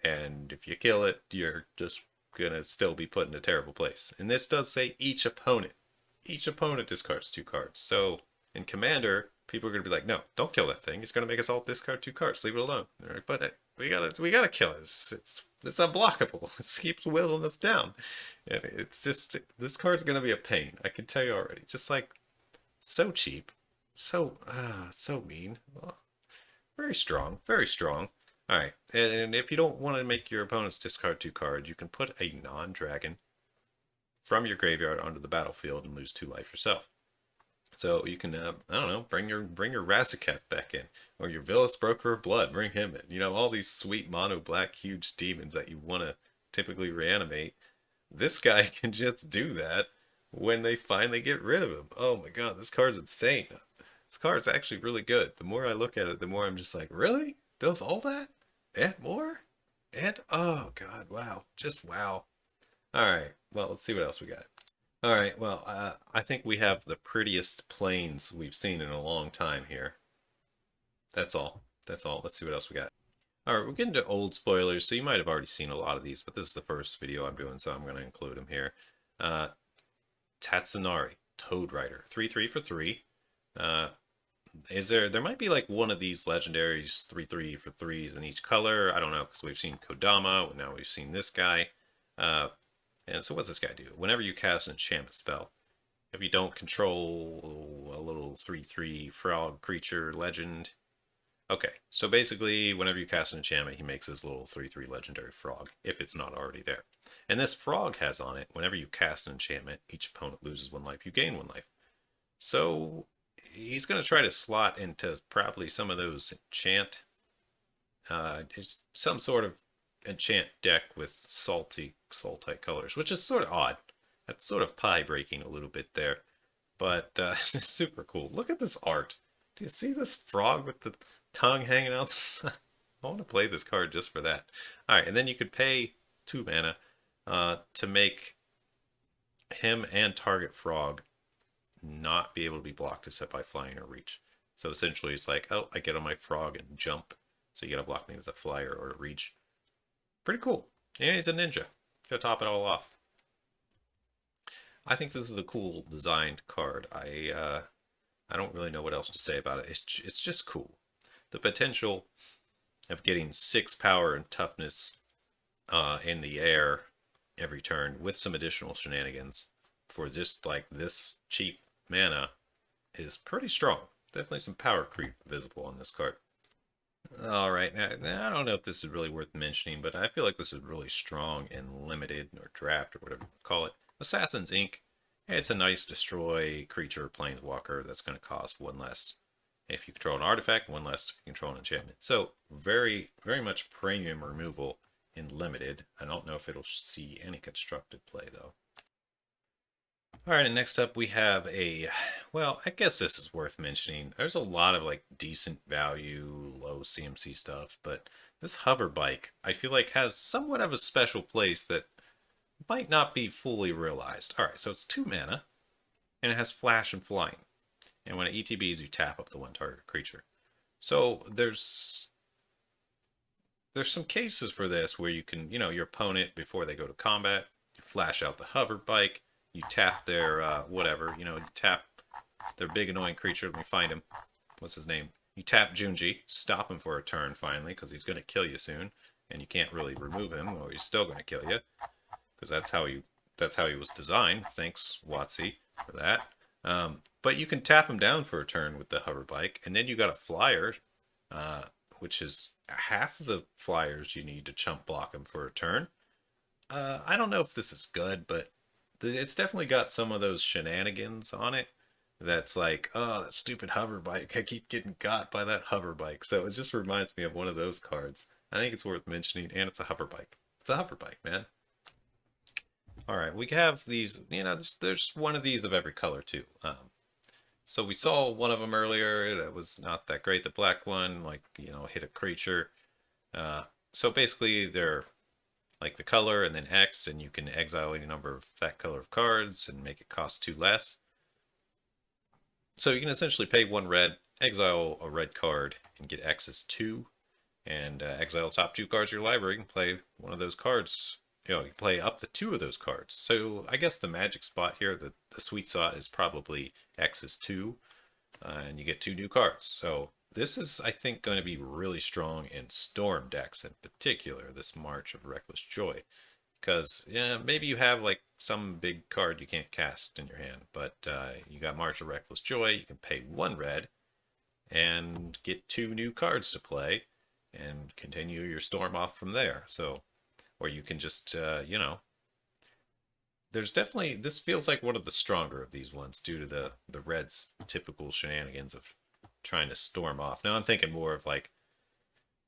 and if you kill it, you're just going to still be put in a terrible place. And this does say each opponent. Each opponent discards 2 cards. So in Commander, people are going to be like, no, don't kill that thing. It's going to make us all discard 2 cards. Leave it alone. They're like, but we gotta kill it. It's unblockable. It keeps whittling us down. And it's just, this card's going to be a pain. I can tell you already. Just like, so cheap. So mean. Very strong. Very strong. Alright, and if you don't want to make your opponents discard 2 cards, you can put a non-dragon from your graveyard onto the battlefield and lose 2 life yourself. So you can, I don't know, bring your Razaketh back in, or your Villainous Broker of Blood, bring him in. You know, all these sweet mono black huge demons that you want to typically reanimate. This guy can just do that when they finally get rid of him. Oh my god, this card's insane. This card's actually really good. The more I look at it, the more I'm just like, really? Does all that? And more? And oh god, wow. Just wow. Alright, well, let's see what else we got. Alright, well, I think we have the prettiest planes we've seen in a long time here. That's all. That's all. Let's see what else we got. Alright, we're getting to old spoilers, so you might have already seen a lot of these, but this is the first video I'm doing, so I'm going to include them here. Tatsunari Toadwriter, 3/3 for 3. There might be like one of these legendaries, 3/3 for 3s in each color. I don't know, because we've seen Kodama, now we've seen this guy. And so what's this guy do? Whenever you cast an enchantment spell, if you don't control a little 3/3 frog creature legend. Okay, so basically whenever you cast an enchantment, he makes his little 3/3 legendary frog, if it's not already there. And this frog has on it, whenever you cast an enchantment, each opponent loses 1 life, you gain 1 life. So he's going to try to slot into probably some of those enchant, some sort of enchant deck with salt-type colors, which is sort of odd. That's sort of pie breaking a little bit there, but it's super cool. Look at this art. Do you see this frog with the tongue hanging out the side? I want to play this card just for that. All right, and then you could pay 2 mana to make him and target frog not be able to be blocked except by flying or reach. So essentially it's like, oh, I get on my frog and jump, so you gotta block me with a flyer or a reach. Pretty cool. And he's a ninja. Gotta top it all off. I think this is a cool designed card. I don't really know what else to say about it. It's just cool. The potential of getting 6 power and toughness in the air every turn with some additional shenanigans for just like this cheap mana is pretty strong. Definitely some power creep visible on this card. Alright, now I don't know if this is really worth mentioning, but I feel like this is really strong in limited or draft or whatever you call it. Assassin's Ink. It's a nice destroy creature planeswalker that's going to cost 1 less if you control an artifact, 1 less if you control an enchantment. So very, very much premium removal in limited. I don't know if it'll see any constructed play though. Alright, and next up we have well, I guess this is worth mentioning. There's a lot of like decent value, low CMC stuff, but this hover bike I feel like has somewhat of a special place that might not be fully realized. Alright, so it's 2 mana, and it has flash and flying. And when it ETBs, you tap up the 1 target creature. So there's some cases for this where you can, your opponent, before they go to combat, you flash out the hover bike, you tap their, you tap their big annoying creature. Let me find him. What's his name? You tap Junji, stop him for a turn finally, because he's going to kill you soon, and you can't really remove him, or he's still going to kill you, because that's how he was designed. Thanks, WotC, for that. But you can tap him down for a turn with the hover bike, and then you got a flyer, which is half the flyers you need to chump block him for a turn. I don't know if this is good, but it's definitely got some of those shenanigans on it. That's like, oh, that stupid hover bike. I keep getting got by that hover bike. So it just reminds me of one of those cards. I think it's worth mentioning, and it's a hover bike. It's a hover bike, man. All right, we have these, there's one of these of every color too. So we saw one of them earlier that was not that great. The black one, hit a creature. So basically they're like the color and then X, and you can exile any number of that color of cards and make it cost 2 less. So you can essentially pay 1 red, exile a red card, and get X as 2, and exile the top 2 cards of your library and play one of those cards. You can play up to 2 of those cards. So I guess the magic spot here, the sweet spot, is probably X is 2, and you get 2 new cards. So this is, I think, going to be really strong in Storm decks in particular, this March of Reckless Joy. Because, maybe you have like some big card you can't cast in your hand, but you got March of Reckless Joy, you can pay 1 red and get 2 new cards to play and continue your Storm off from there. So, or you can just, there's definitely, this feels like one of the stronger of these ones due to the red's typical shenanigans of trying to storm off. Now I'm thinking more of like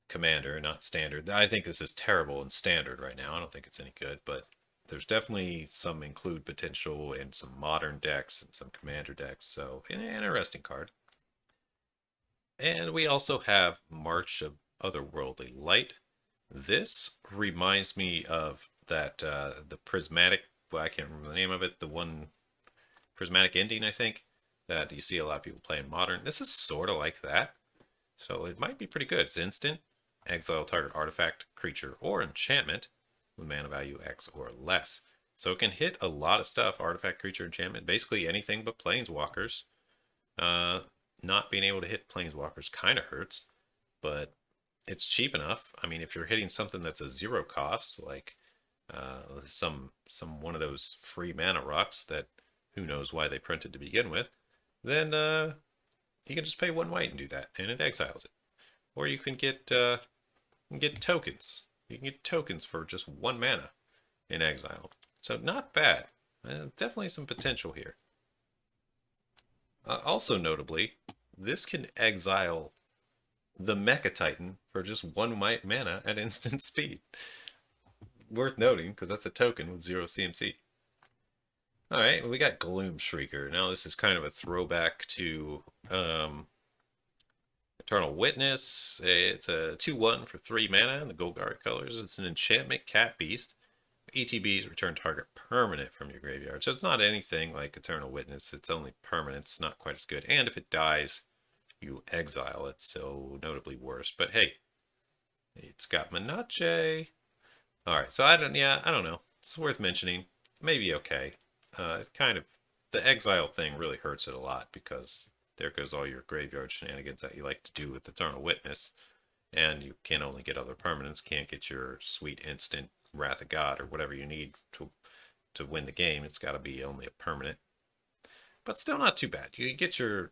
Commander, not Standard. I think this is terrible in Standard right now. I don't think it's any good, but there's definitely some include potential in some modern decks and some commander decks, so an interesting card. And we also have March of Otherworldly Light. This reminds me of that, the prismatic, well, I can't remember the name of it, the one prismatic ending, I think, that you see a lot of people playing modern. This is sort of like that, so it might be pretty good. It's instant, exile target artifact, creature, or enchantment with mana value X or less. So it can hit a lot of stuff, artifact, creature, enchantment, basically anything but planeswalkers. Not being able to hit planeswalkers kind of hurts, but it's cheap enough. I mean, if you're hitting something that's a 0 cost, like some one of those free mana rocks that who knows why they printed to begin with, then you can just pay 1 white and do that, and it exiles it. Or you can get tokens. You can get tokens for just 1 mana in exile. So not bad. Definitely some potential here. Also notably, this can exile the Mecha Titan for just 1 white mana at instant speed. Worth noting, because that's a token with 0 CMC. Alright, we got Gloom Shrieker. Now this is kind of a throwback to Eternal Witness. It's a 2/1 for 3 mana in the Golgari colors. It's an enchantment cat beast. ETBs return target permanent from your graveyard. So it's not anything like Eternal Witness. It's only permanent. It's not quite as good. And if it dies, you exile it. So notably worse. But hey, it's got Menache. Alright, so I don't know. It's worth mentioning. Maybe okay. Kind of, the exile thing really hurts it a lot because there goes all your graveyard shenanigans that you like to do with Eternal Witness. And you can only get other permanents, can't get your sweet instant Wrath of God or whatever you need to win the game. It's got to be only a permanent. But still not too bad. You get your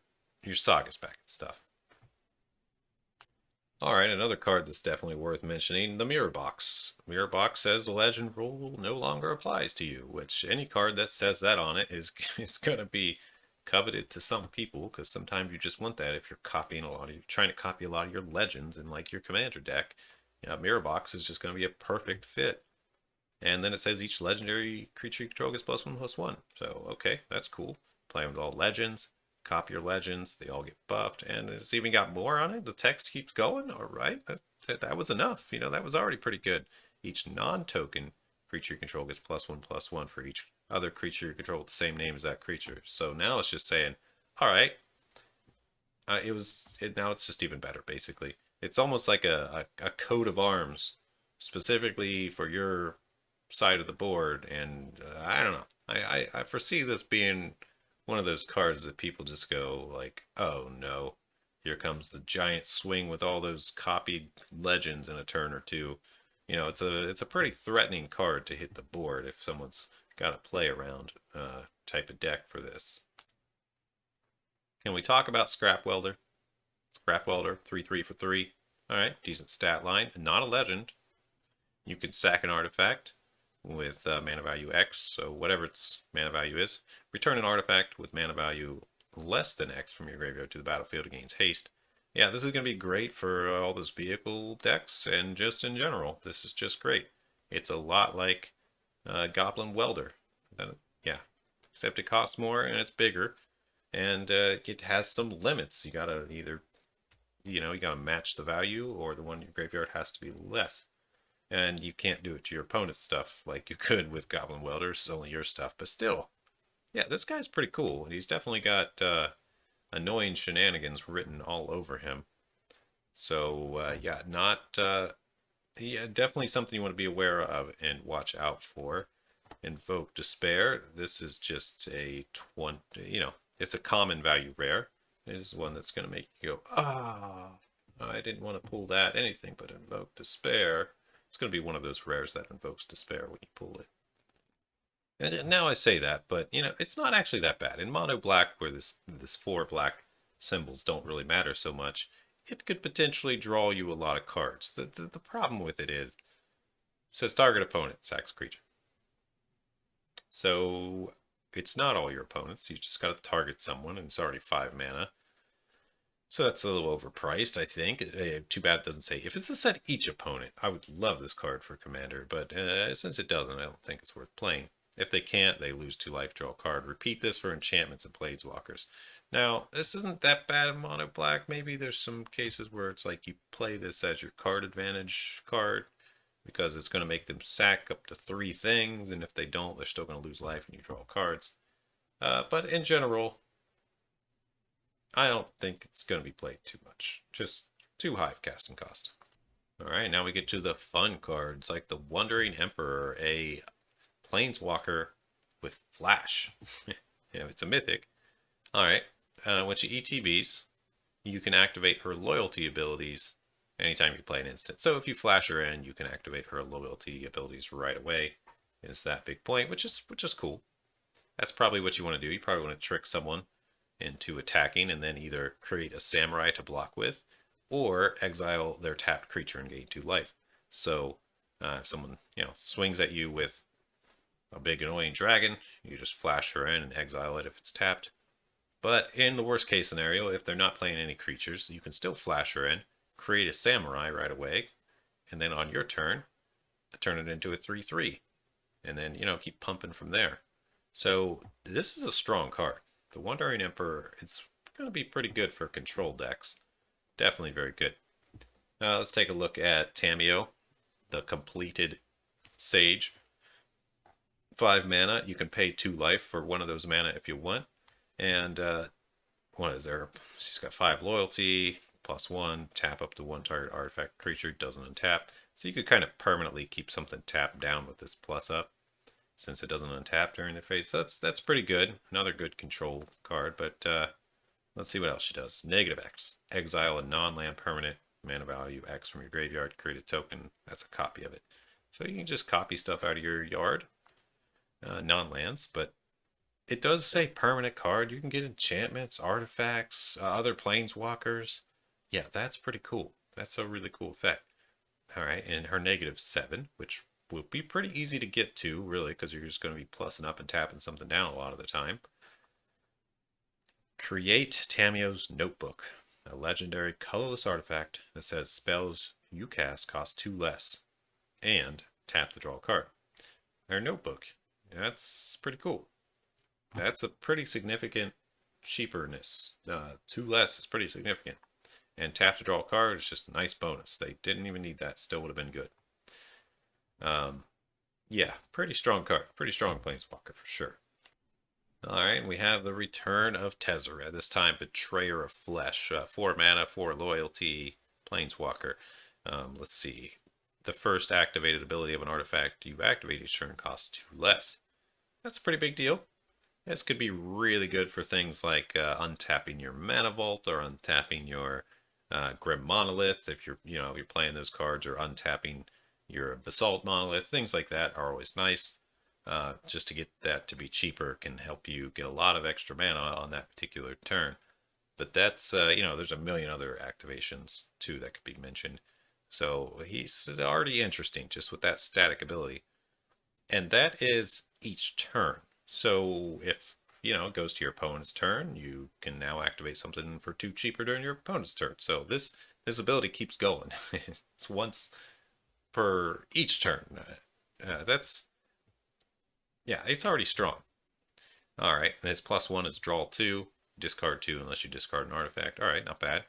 sagas back and stuff. Alright, another card that's definitely worth mentioning, the Mirror Box. Mirror Box says the legend rule no longer applies to you, which any card that says that on it is going to be coveted to some people, because sometimes you just want that if you're trying to copy a lot of your legends in like your commander deck. Mirror Box is just going to be a perfect fit. And then it says each legendary creature you control gets +1/+1. So, okay, that's cool. Play with all legends, copy your legends, they all get buffed, and it's even got more on it. The text keeps going. All right, that was enough. That was already pretty good. Each non-token creature you control gets +1/+1 for each other creature you control with the same name as that creature. So now it's just saying, all right, now it's just even better, basically. It's almost like a coat of arms specifically for your side of the board, and I don't know. I foresee this being one of those cards that people just go like, oh no, here comes the giant swing with all those copied legends in a turn or two. It's a pretty threatening card to hit the board if someone's got a play around type of deck for this. Can we talk about Scrap Welder? Scrap Welder, 3/3 for 3. Alright, decent stat line. Not a legend. You could sack an artifact with mana value X, so whatever its mana value is. Return an artifact with mana value less than X from your graveyard to the battlefield. It gains haste. Yeah, this is going to be great for all those vehicle decks, and just in general, this is just great. It's a lot like Goblin Welder. Yeah, except it costs more and it's bigger, and it has some limits. You gotta either, you gotta match the value, or the one in your graveyard has to be less. And you can't do it to your opponent's stuff like you could with Goblin Welder. It's only your stuff, but still. Yeah, this guy's pretty cool. He's definitely got annoying shenanigans written all over him. So, yeah, definitely something you want to be aware of and watch out for. Invoke Despair. This is just a it's a common value rare. It is one that's going to make you go, I didn't want to pull that anything but Invoke Despair. It's going to be one of those rares that invokes despair when you pull it. And now I say that, but it's not actually that bad. In mono black, where this 4 black symbols don't really matter so much, it could potentially draw you a lot of cards. The problem with it is, it says target opponent, sacks creature. So it's not all your opponents. You just got to target someone, and it's already 5 mana. So that's a little overpriced, I think. Too bad it doesn't say. If it's a set each opponent, I would love this card for Commander, but since it doesn't, I don't think it's worth playing. If they can't, they lose 2 life, draw a card. Repeat this for enchantments and planeswalkers. Now, this isn't that bad in mono black. Maybe there's some cases where it's like you play this as your card advantage card because it's going to make them sack up to 3 things, and if they don't, they're still going to lose life and you draw cards. But in general, I don't think it's going to be played too much. Just too high of casting cost. Alright, now we get to the fun cards, like the Wandering Emperor, a planeswalker with flash. Yeah, it's a mythic. Alright, when she ETBs, you can activate her loyalty abilities anytime you play an instant. So if you flash her in, you can activate her loyalty abilities right away. It's that big point, which is cool. That's probably what you want to do. You probably want to trick someone into attacking and then either create a samurai to block with or exile their tapped creature and gain 2 life. So if someone swings at you with a big annoying dragon, you just flash her in and exile it if it's tapped. But in the worst case scenario, if they're not playing any creatures, you can still flash her in, create a samurai right away, and then on your turn, turn it into a 3/3. And then, keep pumping from there. So this is a strong card. The Wandering Emperor, it's going to be pretty good for control decks. Definitely very good. Let's take a look at Tamiyo, the completed Sage. 5 mana. You can pay 2 life for one of those mana if you want. And what is there? She's got 5 loyalty, +1, tap up to 1 target artifact creature, doesn't untap. So you could kind of permanently keep something tapped down with this plus up, since it doesn't untap during the phase. So that's pretty good. Another good control card, but let's see what else she does. -X. Exile a non-land permanent, mana value X from your graveyard, create a token. That's a copy of it. So you can just copy stuff out of your yard, non-lands, but it does say permanent card. You can get enchantments, artifacts, other planeswalkers. Yeah, that's pretty cool. That's a really cool effect. All right, and her -7, which will be pretty easy to get to, really, because you're just going to be plussing up and tapping something down a lot of the time. Create Tamiyo's Notebook, a legendary colorless artifact that says spells you cast cost 2 less, and tap to draw a card. Her Notebook, that's pretty cool. That's a pretty significant cheaperness. 2 less is pretty significant. And tap to draw a card is just a nice bonus. They didn't even need that. Still would have been good. Yeah, pretty strong card. Pretty strong planeswalker for sure. Alright, we have the return of Tezzeret. This time, Betrayer of Flesh. 4 mana, 4 loyalty, planeswalker. Let's see. The first activated ability of an artifact you activate each turn costs 2 less. That's a pretty big deal. This could be really good for things like untapping your Mana Vault or untapping your Grim Monolith if you're playing those cards, or untapping your Basalt Monolith. Things like that are always nice. Just to get that to be cheaper can help you get a lot of extra mana on that particular turn. But that's, there's a million other activations too that could be mentioned. So he's already interesting just with that static ability. And that is each turn. So if, it goes to your opponent's turn, you can now activate something for 2 cheaper during your opponent's turn. So this ability keeps going. It's once per each turn. It's already strong. Alright, and his +1 is draw 2, discard 2 unless you discard an artifact. Alright, not bad.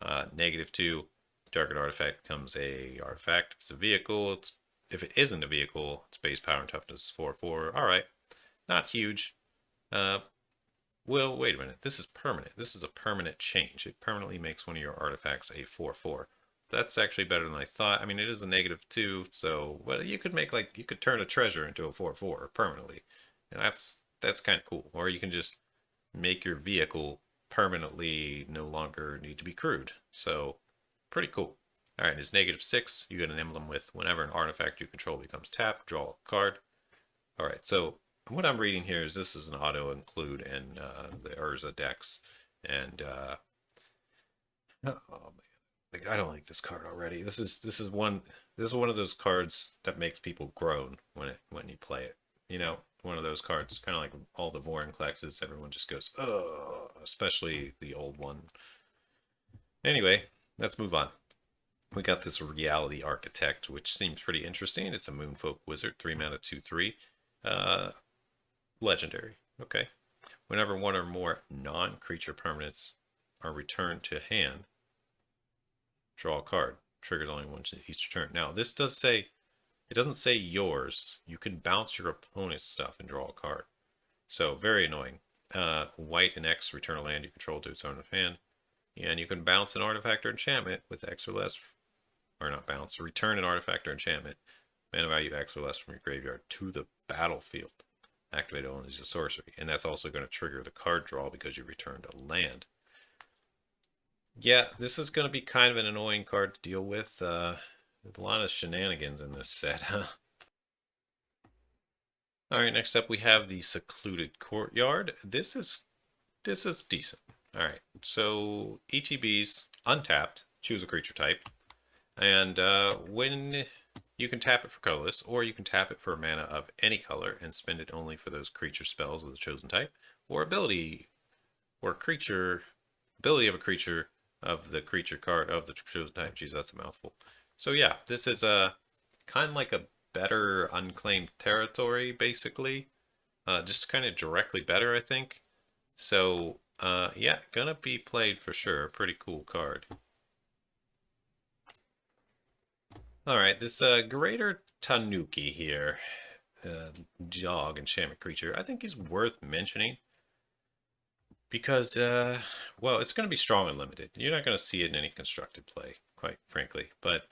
-2, target artifact becomes a artifact. If it's a vehicle, if it isn't a vehicle, its base power and toughness is 4/4. Alright, not huge. Well, wait a minute. This is permanent. This is a permanent change. It permanently makes one of your artifacts a 4/4. That's actually better than I thought. I mean, it is a -2, so you could you could turn a treasure into a 4/4 permanently, and that's kind of cool. Or you can just make your vehicle permanently no longer need to be crewed. So pretty cool. All right, it's -6. You get an emblem with whenever an artifact you control becomes tapped, draw a card. All right, so what I'm reading here is this is an auto include in the Urza decks, and oh man. Like, I don't like this card already. This is one of those cards that makes people groan when you play it. One of those cards, kind of like all the Vorinclexes. Everyone just goes, oh, especially the old one. Anyway, let's move on. We got this Reality Architect, which seems pretty interesting. It's a Moonfolk Wizard, 3 mana, 2/3. Uh, Legendary. Okay. Whenever one or more non-creature permanents are returned to hand, draw a card. Triggers only once each turn. Now, this does say, it doesn't say yours. You can bounce your opponent's stuff and draw a card. So, very annoying. White and X, return a land you control to its owner's hand. And you can bounce an artifact or enchantment with X or less, or not bounce, return an artifact or enchantment, mana value X or less from your graveyard to the battlefield. Activate only as a sorcery. And that's also going to trigger the card draw because you returned a land. Yeah, this is going to be kind of an annoying card to deal with. A lot of shenanigans in this set, huh? Alright, next up we have the Secluded Courtyard. This is decent. Alright, so ETBs, untapped, choose a creature type. And when you can tap it for colorless, or you can tap it for a mana of any color and spend it only for those creature spells of the chosen type, or ability of a creature of the creature card of the chosen type. Geez, that's a mouthful. So yeah, this is kind of like a better unclaimed territory, basically. Just kind of directly better, I think. So yeah, gonna be played for sure. Pretty cool card. Alright, this Greater Tanuki here, dog enchantment creature, I think he's worth mentioning because, well, it's going to be strong and limited. You're not going to see it in any constructed play, quite frankly, but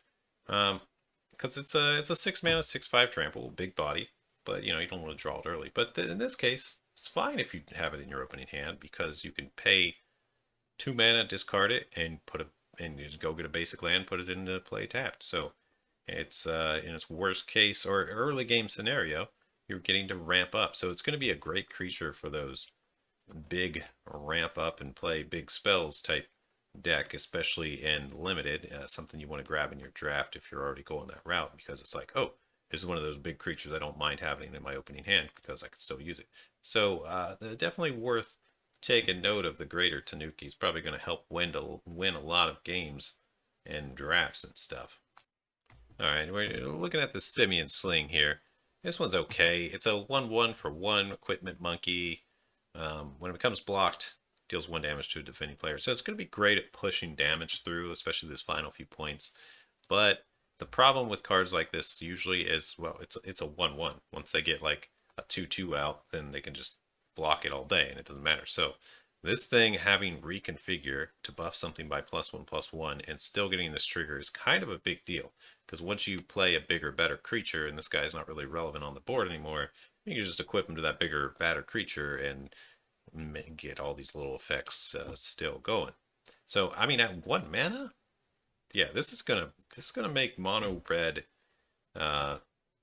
because it's a 6 mana, 6/5 trample, big body, but you know, you don't want to draw it early. But in this case, it's fine if you have it in your opening hand because you can pay 2 mana, discard it, and and you just go get a basic land, put it into play tapped. So it's in its worst case or early game scenario, you're getting to ramp up. So it's going to be a great creature for those big ramp up and play big spells type deck, especially in limited. Something you want to grab in your draft if you're already going that route, because it's like, oh, this is one of those big creatures I don't mind having in my opening hand because I can still use it. So definitely worth taking note of the Greater Tanuki. It's probably going to help win a lot of games and drafts and stuff. Alright, we're looking at the Simian Sling here. This one's okay. It's a 1/1 for 1 equipment monkey. When it becomes blocked, deals 1 damage to a defending player. So it's going to be great at pushing damage through, especially those final few points. But the problem with cards like this usually is, well, it's a 1/1. Once they get like a 2/2 out, then they can just block it all day and it doesn't matter. So this thing having reconfigure to buff something by +1/+1 and still getting this trigger is kind of a big deal. Because once you play a bigger, better creature, and this guy is not really relevant on the board anymore, you can just equip him to that bigger, better creature and get all these little effects still going. So, I mean, at 1 mana, yeah, this is gonna make mono red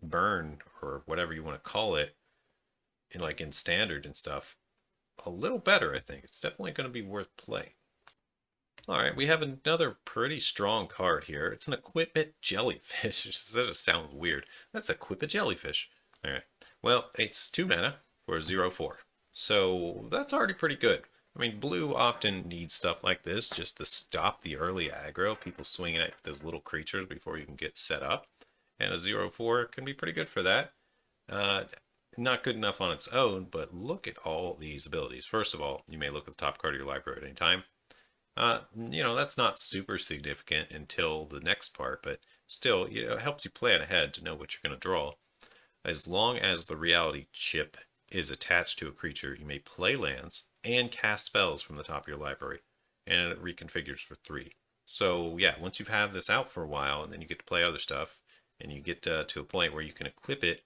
burn, or whatever you want to call it, in standard and stuff, a little better. I think it's definitely going to be worth playing. Alright, we have another pretty strong card here. It's an Equipment Jellyfish. That just sounds weird. That's Equipment Jellyfish. Alright, well, it's 2 mana for 0/4. So that's already pretty good. I mean, blue often needs stuff like this just to stop the early aggro, people swinging at those little creatures before you can get set up. And a 0/4 can be pretty good for that. Not good enough on its own, but look at all these abilities. First of all, you may look at the top card of your library at any time. You know, that's not super significant until the next part, but still, you know, it helps you plan ahead to know what you're going to draw. As long as the reality chip is attached to a creature, you may play lands and cast spells from the top of your library, and it reconfigures for 3. So yeah, once you've had this out for a while, and then you get to play other stuff, and you get to a point where you can equip it,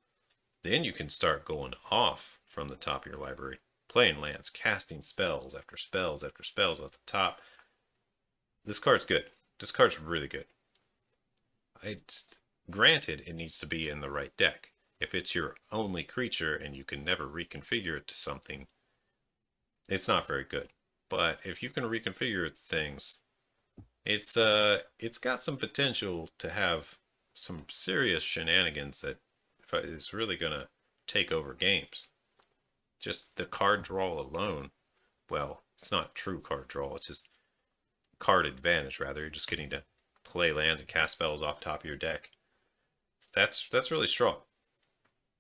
then you can start going off from the top of your library, playing lands, casting spells after spells after spells at the top. This card's good. This card's really good. Granted, it needs to be in the right deck. If it's your only creature and you can never reconfigure it to something, it's not very good. But if you can reconfigure things, it's got some potential to have some serious shenanigans that is really gonna take over games. Just the card draw alone, well, it's not true card draw. It's just card advantage, rather. You're just getting to play lands and cast spells off top of your deck. That's really strong.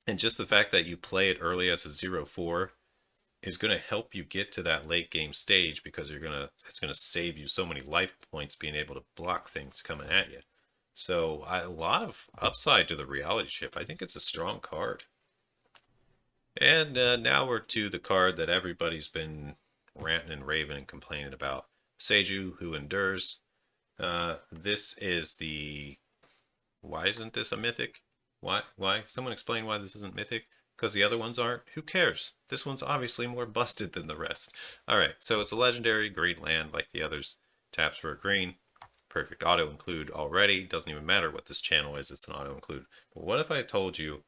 And just the fact that you play it early as a 0/4 is going to help you get to that late game stage, because it's going to save you so many life points being able to block things coming at you. So a lot of upside to the reality ship. I think it's a strong card. And now we're to the card that everybody's been ranting and raving and complaining about. Seiju, Who Endures. This is the... Why isn't this a mythic? Why? Someone explain why this isn't mythic? Because the other ones aren't? Who cares? This one's obviously more busted than the rest. Alright, so it's a legendary green land like the others. Taps for a green. Perfect auto-include already. Doesn't even matter what this channel is, it's an auto-include. But what if I told you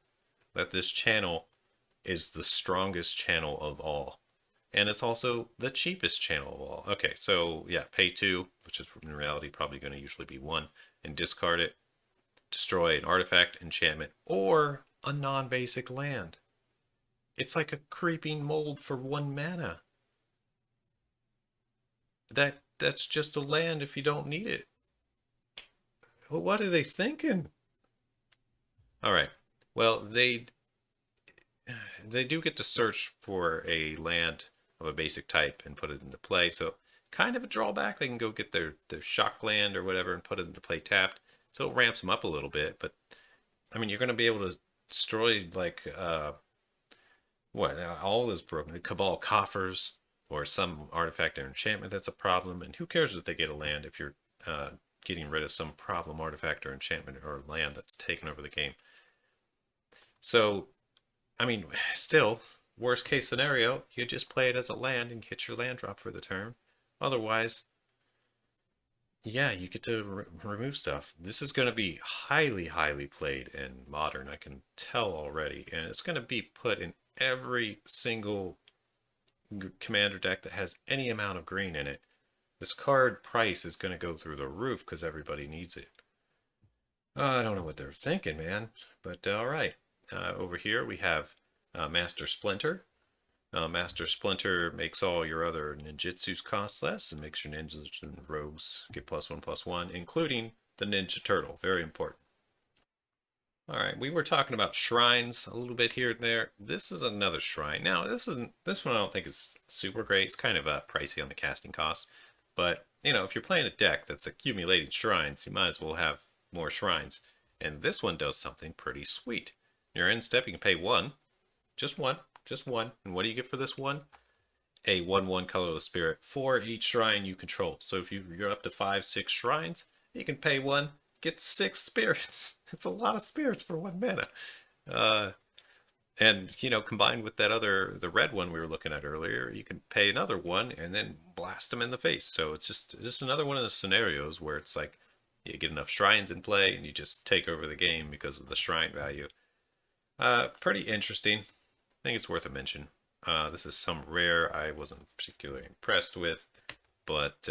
that this channel is the strongest channel of all? And it's also the cheapest channel of all. Okay, so yeah, pay 2, which is in reality probably going to usually be 1, and discard it. Destroy an artifact, enchantment, or a non-basic land. It's like a creeping mold for 1 mana. That's just a land if you don't need it. Well, what are they thinking? Alright, well, they do get to search for a land of a basic type and put it into play, so kind of a drawback. They can go get their shock land or whatever and put it into play tapped, so it ramps them up a little bit. But I mean, you're going to be able to destroy like all is broken, Cabal Coffers or some artifact or enchantment that's a problem. And who cares if they get a land if you're getting rid of some problem artifact or enchantment or land that's taken over the game. So I mean, still, worst case scenario, you just play it as a land and get your land drop for the turn. Otherwise, yeah, you get to remove stuff. This is going to be highly, highly played in Modern, I can tell already. And it's going to be put in every single commander deck that has any amount of green in it. This card price is going to go through the roof because everybody needs it. I don't know what they're thinking, man. But alright. Over here we have Master Splinter. Master Splinter makes all your other ninjutsus cost less and makes your ninjas and rogues get +1/+1, including the Ninja Turtle. Very important. Alright, we were talking about shrines a little bit here and there. This is another shrine. Now, this one I don't think is super great. It's kind of pricey on the casting cost. But, you know, if you're playing a deck that's accumulating shrines, you might as well have more shrines. And this one does something pretty sweet. Your end step, you can pay 1. Just one. And what do you get for this one? A 1/1 colorless spirit for each shrine you control. So if you're up to 5, 6 shrines, you can pay 1, get 6 spirits. It's a lot of spirits for 1 mana. And, you know, combined with the red one we were looking at earlier, you can pay another 1 and then blast them in the face. So it's just another one of those scenarios where it's like you get enough shrines in play and you just take over the game because of the shrine value. Pretty interesting. I think it's worth a mention. This is some rare I wasn't particularly impressed with, but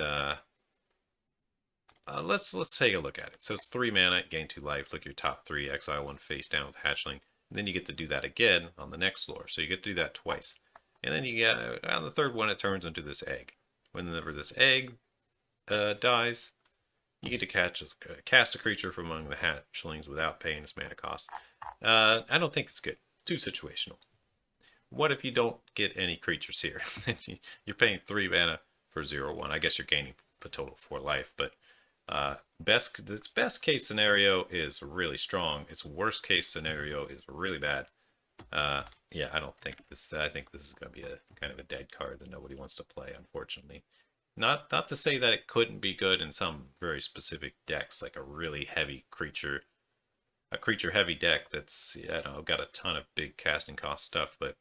let's take a look at it. So it's 3 mana, gain 2 life, look at your top 3, exile 1 face down with Hatchling. And then you get to do that again on the next floor. So you get to do that twice. And then you get, on the 3rd one, it turns into this egg. Whenever this egg dies, you get to cast a creature from among the hatchlings without paying its mana cost. I don't think it's good. Too situational. What if you don't get any creatures here? You're paying 3 mana for 0/1. I guess you're gaining a total of 4 life, but its best case scenario is really strong. Its worst case scenario is really bad. Yeah, I think this is going to be a kind of a dead card that nobody wants to play, unfortunately. Not to say that it couldn't be good in some very specific decks, like a really heavy creature heavy deck that's, I don't know, got a ton of big casting cost stuff, but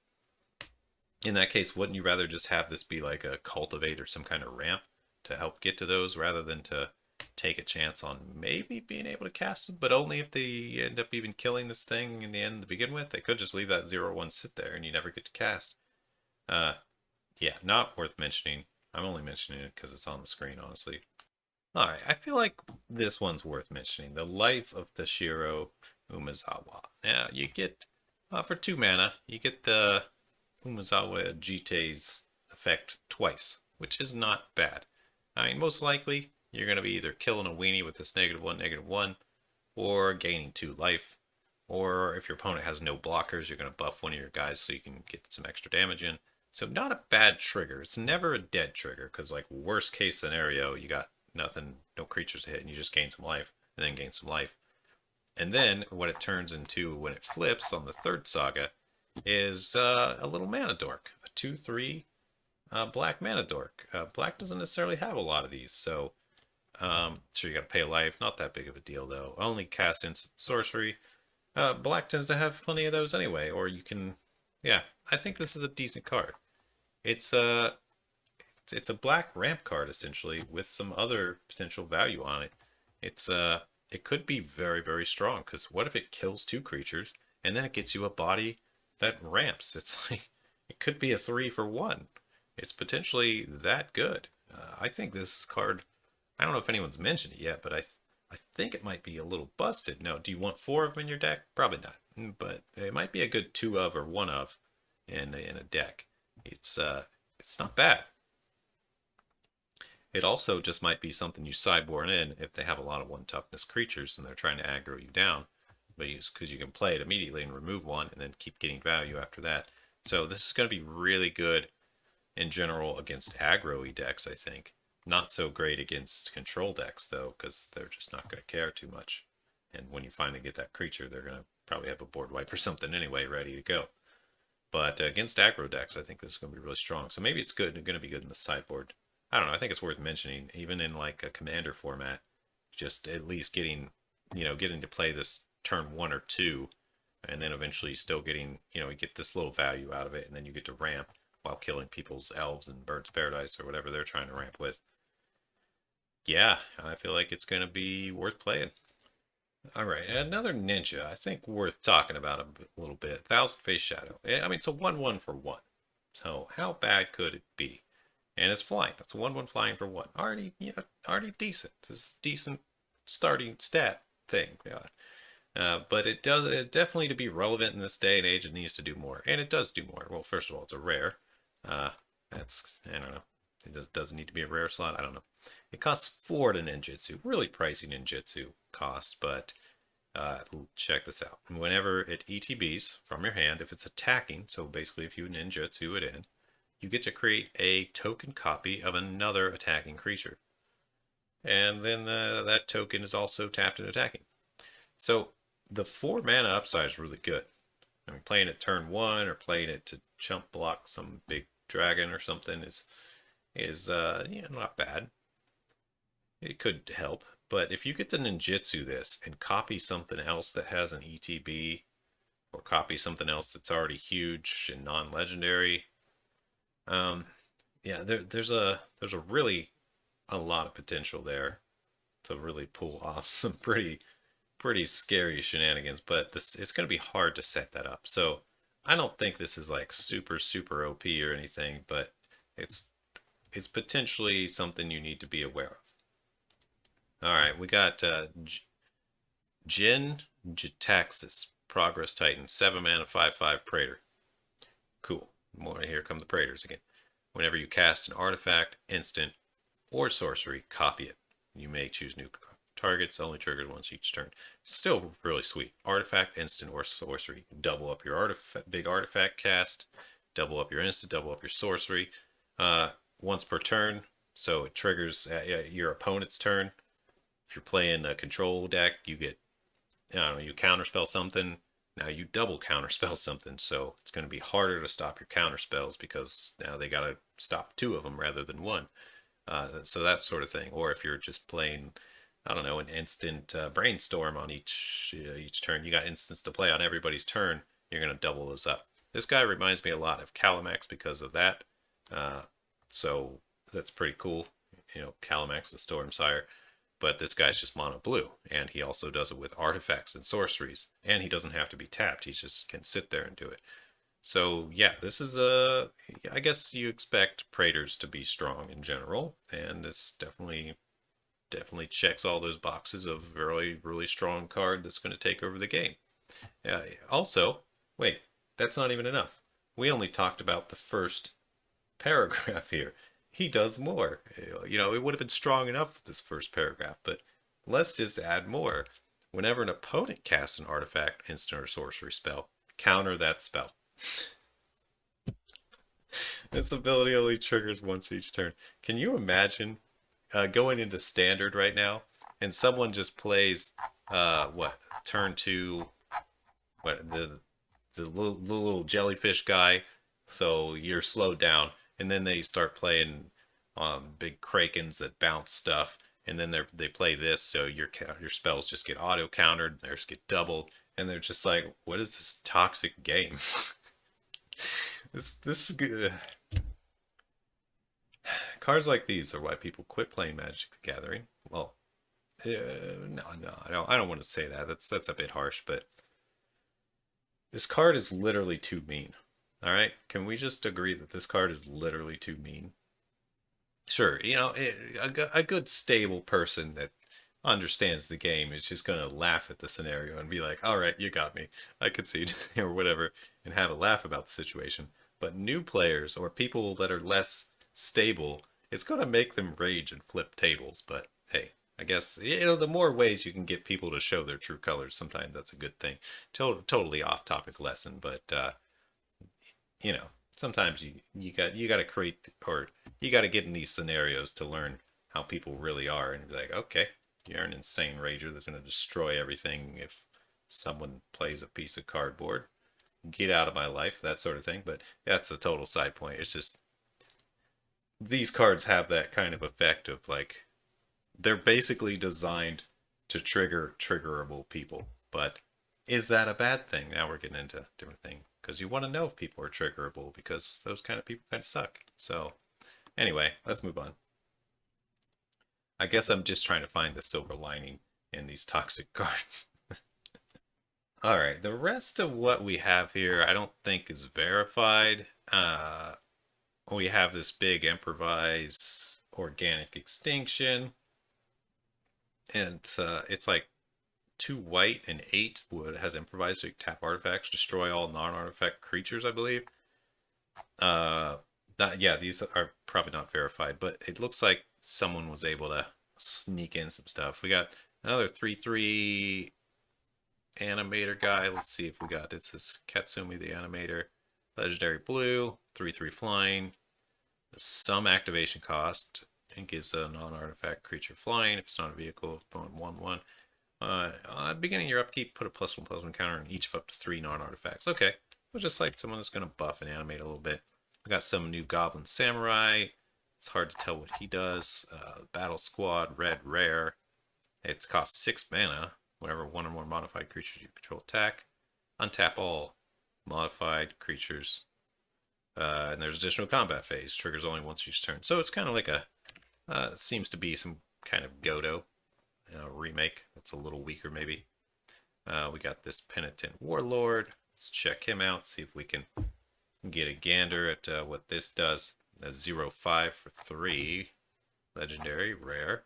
in that case, wouldn't you rather just have this be like a cultivate or some kind of ramp to help get to those rather than to take a chance on maybe being able to cast them, but only if they end up even killing this thing in the end to begin with? They could just leave that 0/1 sit there and you never get to cast. Yeah, not worth mentioning. I'm only mentioning it because it's on the screen, honestly. Alright, I feel like this one's worth mentioning. The Life of Toshiro Umezawa. Now, you get, for 2 mana, you get the Umezawa Jite's effect twice, which is not bad. I mean, most likely, you're going to be either killing a weenie with this -1/-1, or gaining 2 life, or if your opponent has no blockers, you're going to buff one of your guys so you can get some extra damage in. So not a bad trigger. It's never a dead trigger, because like worst case scenario, you got nothing, no creatures to hit, and you just gain some life, and then gain some life. And then what it turns into when it flips on the third saga is a little mana dork, a 2/3 black mana dork. Black doesn't necessarily have a lot of these, so sure you got to pay a life. Not that big of a deal though. Only cast instant sorcery. Black tends to have plenty of those anyway, or you can, yeah. I think this is a decent card. It's a black ramp card essentially with some other potential value on it. It could be very, very strong, because what if it kills 2 creatures and then it gets you a body that ramps? It's like, it could be a 3 for 1. It's potentially that good. I think this card, I don't know if anyone's mentioned it yet, but I think it might be a little busted. No, do you want 4 of them in your deck? Probably not, but it might be a good 2 of or 1 of in a deck. It's not bad. It also just might be something you sideboard in if they have a lot of 1 toughness creatures and they're trying to aggro you down, but because you can play it immediately and remove 1 and then keep getting value after that. So this is going to be really good in general against aggro-y decks, I think. Not so great against control decks though, because they're just not going to care too much. And when you finally get that creature, they're going to probably have a board wipe or something anyway ready to go. But against aggro decks, I think this is going to be really strong. So maybe it's good, going to be good in the sideboard. I don't know. I think it's worth mentioning, even in like a commander format, just at least getting to play this turn 1 or 2, and then eventually still getting, you get this little value out of it, and then you get to ramp while killing people's elves and birds of paradise or whatever they're trying to ramp with. Yeah, I feel like it's going to be worth playing. All right, another ninja I think worth talking about a little bit. Thousand Face Shadow. I mean, it's a 1/1 for 1. So how bad could it be? And it's flying. It's a 1/1 flying for 1. Already, already decent. It's a decent starting stat thing. Yeah. But it definitely, to be relevant in this day and age, it needs to do more. And it does do more. Well, first of all, it's a rare. That's, I don't know. It doesn't need to be a rare slot. I don't know. It costs 4 to ninjutsu. Really pricey ninjutsu costs, but check this out. Whenever it ETBs from your hand, if it's attacking, so basically if you ninjutsu it in, you get to create a token copy of another attacking creature. And then that token is also tapped and attacking. So the 4 mana upside is really good. I mean, playing it turn 1 or playing it to chump block some big dragon or something is not bad. It could help. But if you get to ninjutsu this and copy something else that has an ETB, or copy something else that's already huge and non-legendary, yeah, there's a really a lot of potential there to really pull off some pretty scary shenanigans. But it's going to be hard to set that up. So I don't think this is like super OP or anything, but it's potentially something you need to be aware of. All right, we got Jin Ji Taxis, Progress Titan, 7 mana, 5/5 Praetor. Cool. More, here come the Praetors again. Whenever you cast an artifact, instant, or sorcery, copy it. You may choose new targets, only triggers once each turn. Still really sweet. Artifact, instant, or sorcery. Double up your big artifact cast, double up your instant, double up your sorcery. Once per turn, so it triggers your opponent's turn. If you're playing a control deck, you get, I don't know, you counterspell something. Now you double counterspell something, so it's going to be harder to stop your counterspells because now they got to stop 2 of them rather than 1. So that sort of thing. Or if you're just playing, I don't know, an instant brainstorm on each turn, you got instants to play on everybody's turn, you're going to double those up. This guy reminds me a lot of Calamax because of that. So that's pretty cool. Calamax, the Storm Sire. But this guy's just mono blue, and he also does it with artifacts and sorceries, and he doesn't have to be tapped. He just can sit there and do it. So yeah, this is I guess you expect Praetors to be strong in general, and this definitely checks all those boxes of really strong card that's going to take over the game. Also, wait, that's not even enough. We only talked about the first paragraph here. he does more. You know, it would have been strong enough with this first paragraph, but let's just add more. Whenever an opponent casts an artifact, instant, or sorcery spell, counter that spell. This ability only triggers once each turn. Can you imagine going into standard right now and someone just plays what, turn two, what, the little jellyfish guy, so you're slowed down, and then they start playing big krakens that bounce stuff, and then they play this, so your spells just get auto countered, theirs get doubled, and they're just like, what is this toxic game? this cards like these are why people quit playing Magic the Gathering. Well, no, I don't want to say that. That's a bit harsh, but this card is literally too mean. All right, can we just agree that this card is literally too mean? Sure, you know, a good stable person that understands the game is just gonna laugh at the scenario and be like, "All right, you got me. I concede," or whatever, and have a laugh about the situation. But new players or people that are less stable, it's gonna make them rage and flip tables. But hey, I guess, you know, the more ways you can get people to show their true colors, sometimes that's a good thing. Totally off topic lesson, but you know, sometimes you got to create, or you got to get in these scenarios to learn how people really are, and be like, okay, you're an insane rager that's going to destroy everything if someone plays a piece of cardboard. Get out of my life, that sort of thing. But that's a total side point. It's just these cards have that kind of effect of like, they're basically designed to trigger triggerable people. But is that a bad thing? Now we're getting into a different thing, because you want to know if people are triggerable, because those kind of people kind of suck. So anyway, let's move on. I guess I'm just trying to find the silver lining in these toxic cards. All right, the rest of what we have here I don't think is verified. We have this big improvise organic extinction, and it's like 2 white and 8 wood, has improvised, so you tap artifacts, destroy all non-artifact creatures, I believe. Yeah, these are probably not verified, but it looks like someone was able to sneak in some stuff. We got another 3/3 animator guy. Let's see if we got, it's this Katsumi the animator. Legendary blue, 3/3 flying, some activation cost, and gives a non-artifact creature flying if it's not a vehicle, going 1/1. Beginning your upkeep, put a +1/+1 counter on each of up to 3 non-artifacts. Okay, well, just like someone that's going to buff and animate a little bit. We got some new Goblin Samurai. It's hard to tell what he does. Battle Squad, red, rare. It's cost 6 mana. Whenever one or more modified creatures you control attack, untap all modified creatures. And there's additional combat phase. Triggers only once each turn. So it's kind of like a, seems to be some kind of Godo remake. That's a little weaker maybe. We got this Penitent Warlord. Let's check him out, see if we can get a gander at what this does. A 0/5 for 3. Legendary, rare.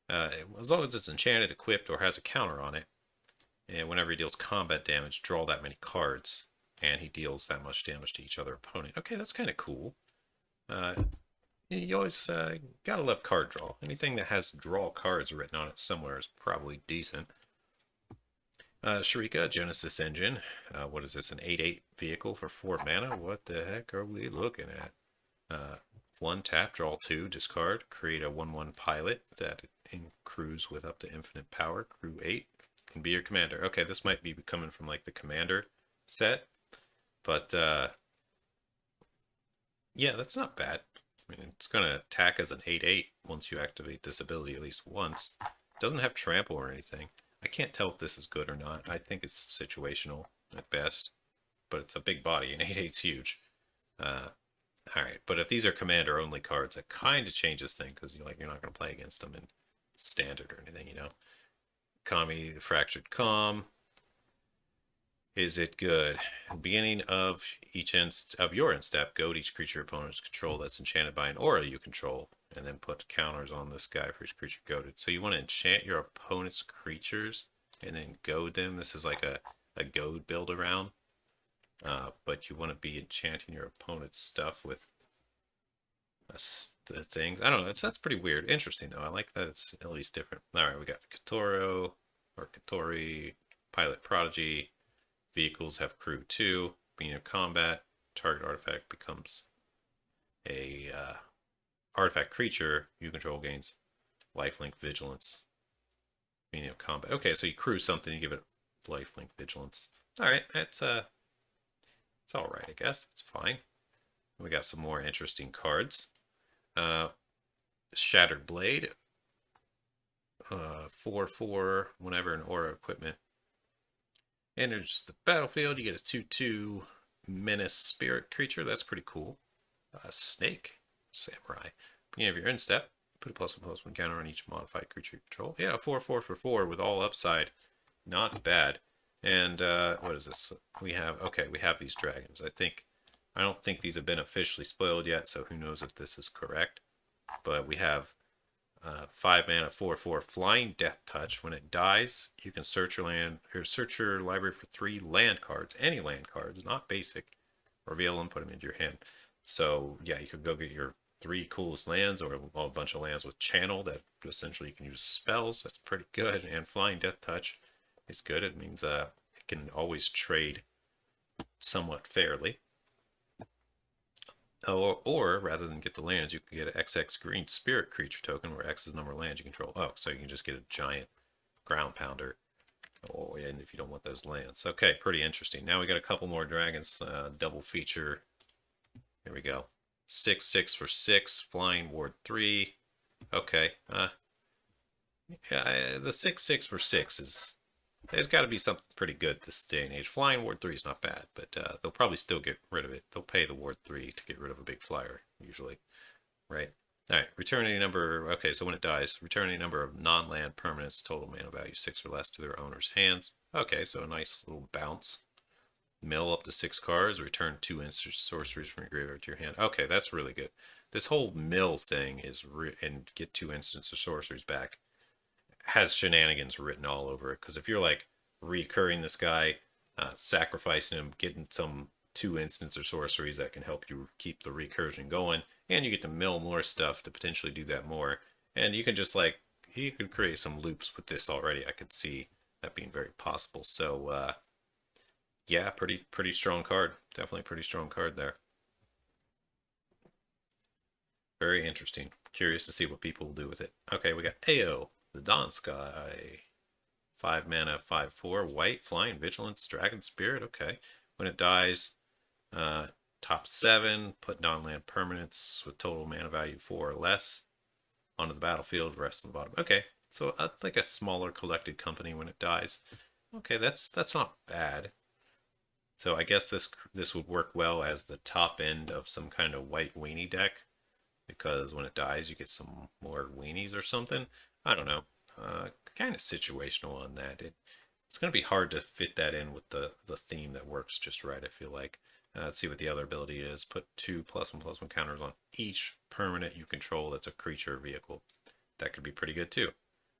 As long as it's enchanted, equipped, or has a counter on it, and whenever he deals combat damage, draw that many cards, and he deals that much damage to each other opponent. Okay, that's kind of cool. You always gotta love card draw. Anything that has draw cards written on it somewhere is probably decent. Shrika, Genesis Engine. What is this, an 8/8 vehicle for 4 mana? What the heck are we looking at? 1 tap, draw 2, discard, create a 1/1 pilot that accrues with up to infinite power, crew 8, can be your commander. Okay, this might be coming from like the commander set, but yeah, that's not bad. I mean, it's going to attack as an 8/8 once you activate this ability at least once. It doesn't have trample or anything. I can't tell if this is good or not. I think it's situational at best, but it's a big body, and 8/8's huge. Alright, but if these are commander only cards, that kind of changes things, because you're not going to play against them in standard or anything, you know. Kami, the Fractured Calm. Is it good? At the beginning of your end step, goad each creature opponents control that's enchanted by an aura you control, and then put counters on this guy for each creature goaded. So you want to enchant your opponent's creatures and then goad them. This is like a goad build around. But you want to be enchanting your opponent's stuff with the things. I don't know. That's pretty weird. Interesting though. I like that it's at least different. All right, we got Katoro or Katori, Pilot Prodigy. Vehicles have crew 2. Beginning of combat, target artifact becomes a artifact creature you control gains lifelink vigilance. Beginning of combat. Okay, so you crew something, you give it lifelink vigilance. All right, it's all right, I guess. It's fine. We got some more interesting cards. Shattered Blade. 4/4 whenever an aura equipment enters the battlefield, you get a 2/2 menace spirit creature. That's pretty cool. Snake Samurai. Beginning of your end step, put a +1/+1 counter on each modified creature you control. Yeah, 4/4 for 4 with all upside. Not bad. And what is this? We have these dragons. I don't think these have been officially spoiled yet, so who knows if this is correct. But we have 5 mana, 4/4 Flying Death Touch. When it dies, you can search your library for 3 land cards, any land cards, not basic. Reveal them, put them into your hand. So yeah, you could go get your 3 coolest lands, or a bunch of lands with channel that essentially you can use spells. That's pretty good. And Flying Death Touch is good. It means it can always trade somewhat fairly. Or rather than get the lands, you can get an XX green spirit creature token where X is the number of lands you control. Oh, so you can just get a giant ground pounder. Oh, and if you don't want those lands. Okay, pretty interesting. Now we got a couple more dragons. Double feature. Here we go. 6/6 for 6. Flying Ward 3. Okay. Yeah, the 6/6 for 6 is... There's got to be something pretty good this day and age. Flying Ward 3 is not bad, but they'll probably still get rid of it. They'll pay the Ward 3 to get rid of a big flyer, usually. Right? Alright, return any number... Okay, so when it dies, return any number of non-land permanents, total mana value 6 or less, to their owner's hands. Okay, so a nice little bounce. Mill up to 6 cards, return 2 instant sorceries from your graveyard to your hand. Okay, that's really good. This whole mill thing is... and get 2 instants of sorceries back has shenanigans written all over it, because if you're like recurring this guy, sacrificing him, getting some 2 instants or sorceries that can help you keep the recursion going, and you get to mill more stuff to potentially do that more, and you can just like, you could create some loops with this already. I could see that being very possible. So yeah, pretty strong card. Definitely pretty strong card there. Very interesting. Curious to see what people will do with it. Okay, we got Ao, the Dawn Sky. 5 mana, 5/4, white, flying, vigilance, dragon spirit. Okay. When it dies, top 7, put non-land permanents with total mana value 4 or less onto the battlefield, rest on the bottom. Okay. So like a smaller collected company when it dies. Okay, that's not bad. So I guess this would work well as the top end of some kind of white weenie deck, because when it dies you get some more weenies or something. I don't know. Kind of situational on that. It's going to be hard to fit that in with the theme that works just right, I feel like. Let's see what the other ability is. Put 2 +1/+1 counters on each permanent you control that's a creature or vehicle. That could be pretty good too.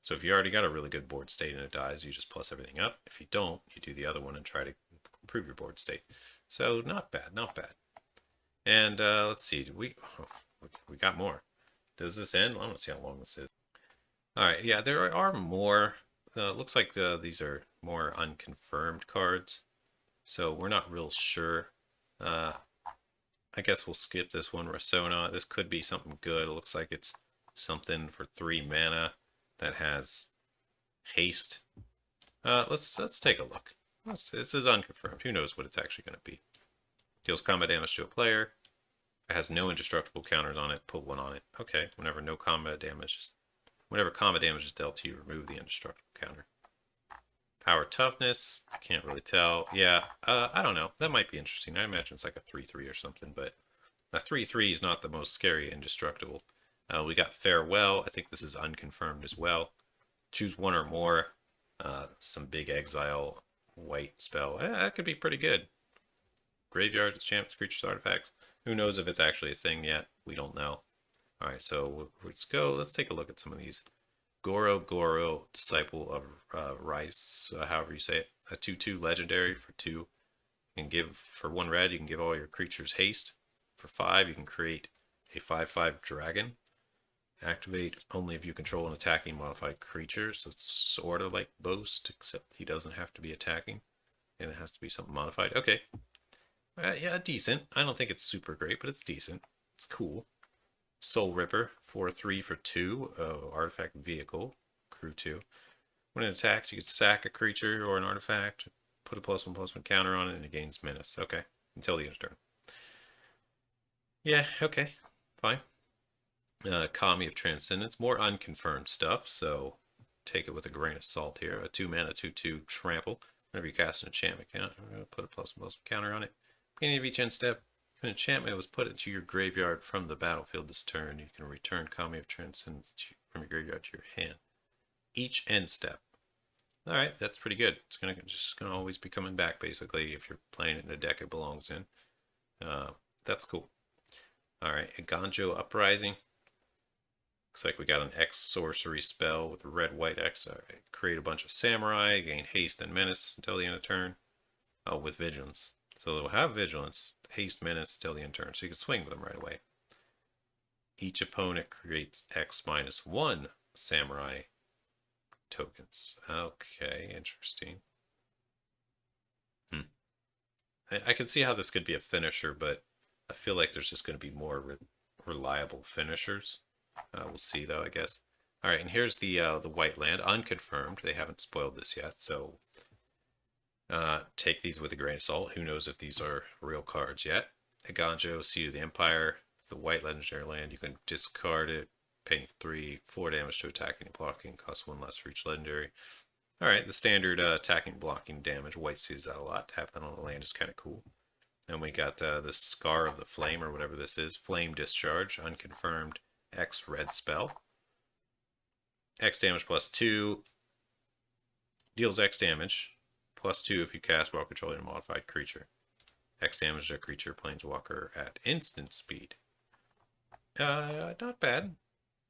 So if you already got a really good board state and it dies, you just plus everything up. If you don't, you do the other one and try to improve your board state. So not bad, not bad. And let's see, we got more. Does this end? I don't see how long this is. All right, yeah, there are more. Looks like these are more unconfirmed cards, so we're not real sure. I guess we'll skip this one. Rasona. This could be something good. It looks like it's something for 3 mana that has haste. Let's take a look. This is unconfirmed. Who knows what it's actually going to be? Deals combat damage to a player. It has no indestructible counters on it. Put 1 on it. Okay. Whenever combat damage is dealt to you, remove the indestructible counter. Power toughness. Can't really tell. Yeah. I don't know. That might be interesting. I imagine it's like a 3/3 or something, but a 3/3 is not the most scary indestructible. We got farewell. I think this is unconfirmed as well. Choose 1 or more. Some big exile white spell. That could be pretty good. Graveyards, champs, creatures, artifacts. Who knows if it's actually a thing yet? We don't know. All right, so let's go. Let's take a look at some of these. Goro, Disciple of Rice, however you say it. A 2/2 legendary for 2. You can give for 1 red. You can give all your creatures haste. For 5, you can create a 5/5 dragon. Activate only if you control an attacking modified creature. So it's sort of like Boast, except he doesn't have to be attacking. And it has to be something modified. Okay. Yeah, decent. I don't think it's super great, but it's decent. It's cool. Soul Ripper, 4/3 for 2. Artifact vehicle, crew 2. When it attacks, you can sack a creature or an artifact, put a +1/+1 counter on it, and it gains menace. Okay. Until the end of turn. Yeah, okay. Fine. Commie of Transcendence, more unconfirmed stuff, so take it with a grain of salt here. A 2-mana 2/2 trample. Whenever you cast an enchantment, I'm going to put a +1/+1 counter on it. Beginning of each end step, if an enchantment was put into your graveyard from the battlefield this turn, you can return Commie of Transcendence from your graveyard to your hand. Each end step. All right, that's pretty good. It's just gonna always be coming back basically if you're playing it in a deck it belongs in. That's cool. All right, a Gonzo Uprising. Looks like we got an X sorcery spell with red-white X. All right, create a bunch of samurai, gain haste and menace until the end of turn. Oh, with vigilance. So they'll have vigilance, haste, menace until the end of turn, so you can swing with them right away. Each opponent creates X-1 samurai tokens. Okay, interesting. I can see how this could be a finisher, but I feel like there's just going to be more reliable finishers. We'll see, though, I guess. All right, and here's the white land, unconfirmed. They haven't spoiled this yet, so take these with a grain of salt. Who knows if these are real cards yet? A Gonzo, Seed of the Empire, the white legendary land. You can discard it, paying 4 damage to attacking and blocking, costs 1 less for each legendary. All right, the standard attacking and blocking damage. White sees that a lot. To have that on the land is kind of cool. And we got the Scar of the Flame, or whatever this is. Flame Discharge, unconfirmed, X red spell. X damage +2. Deals X damage, +2 if you cast while controlling a modified creature. X damage to a creature, planeswalker at instant speed. Not bad.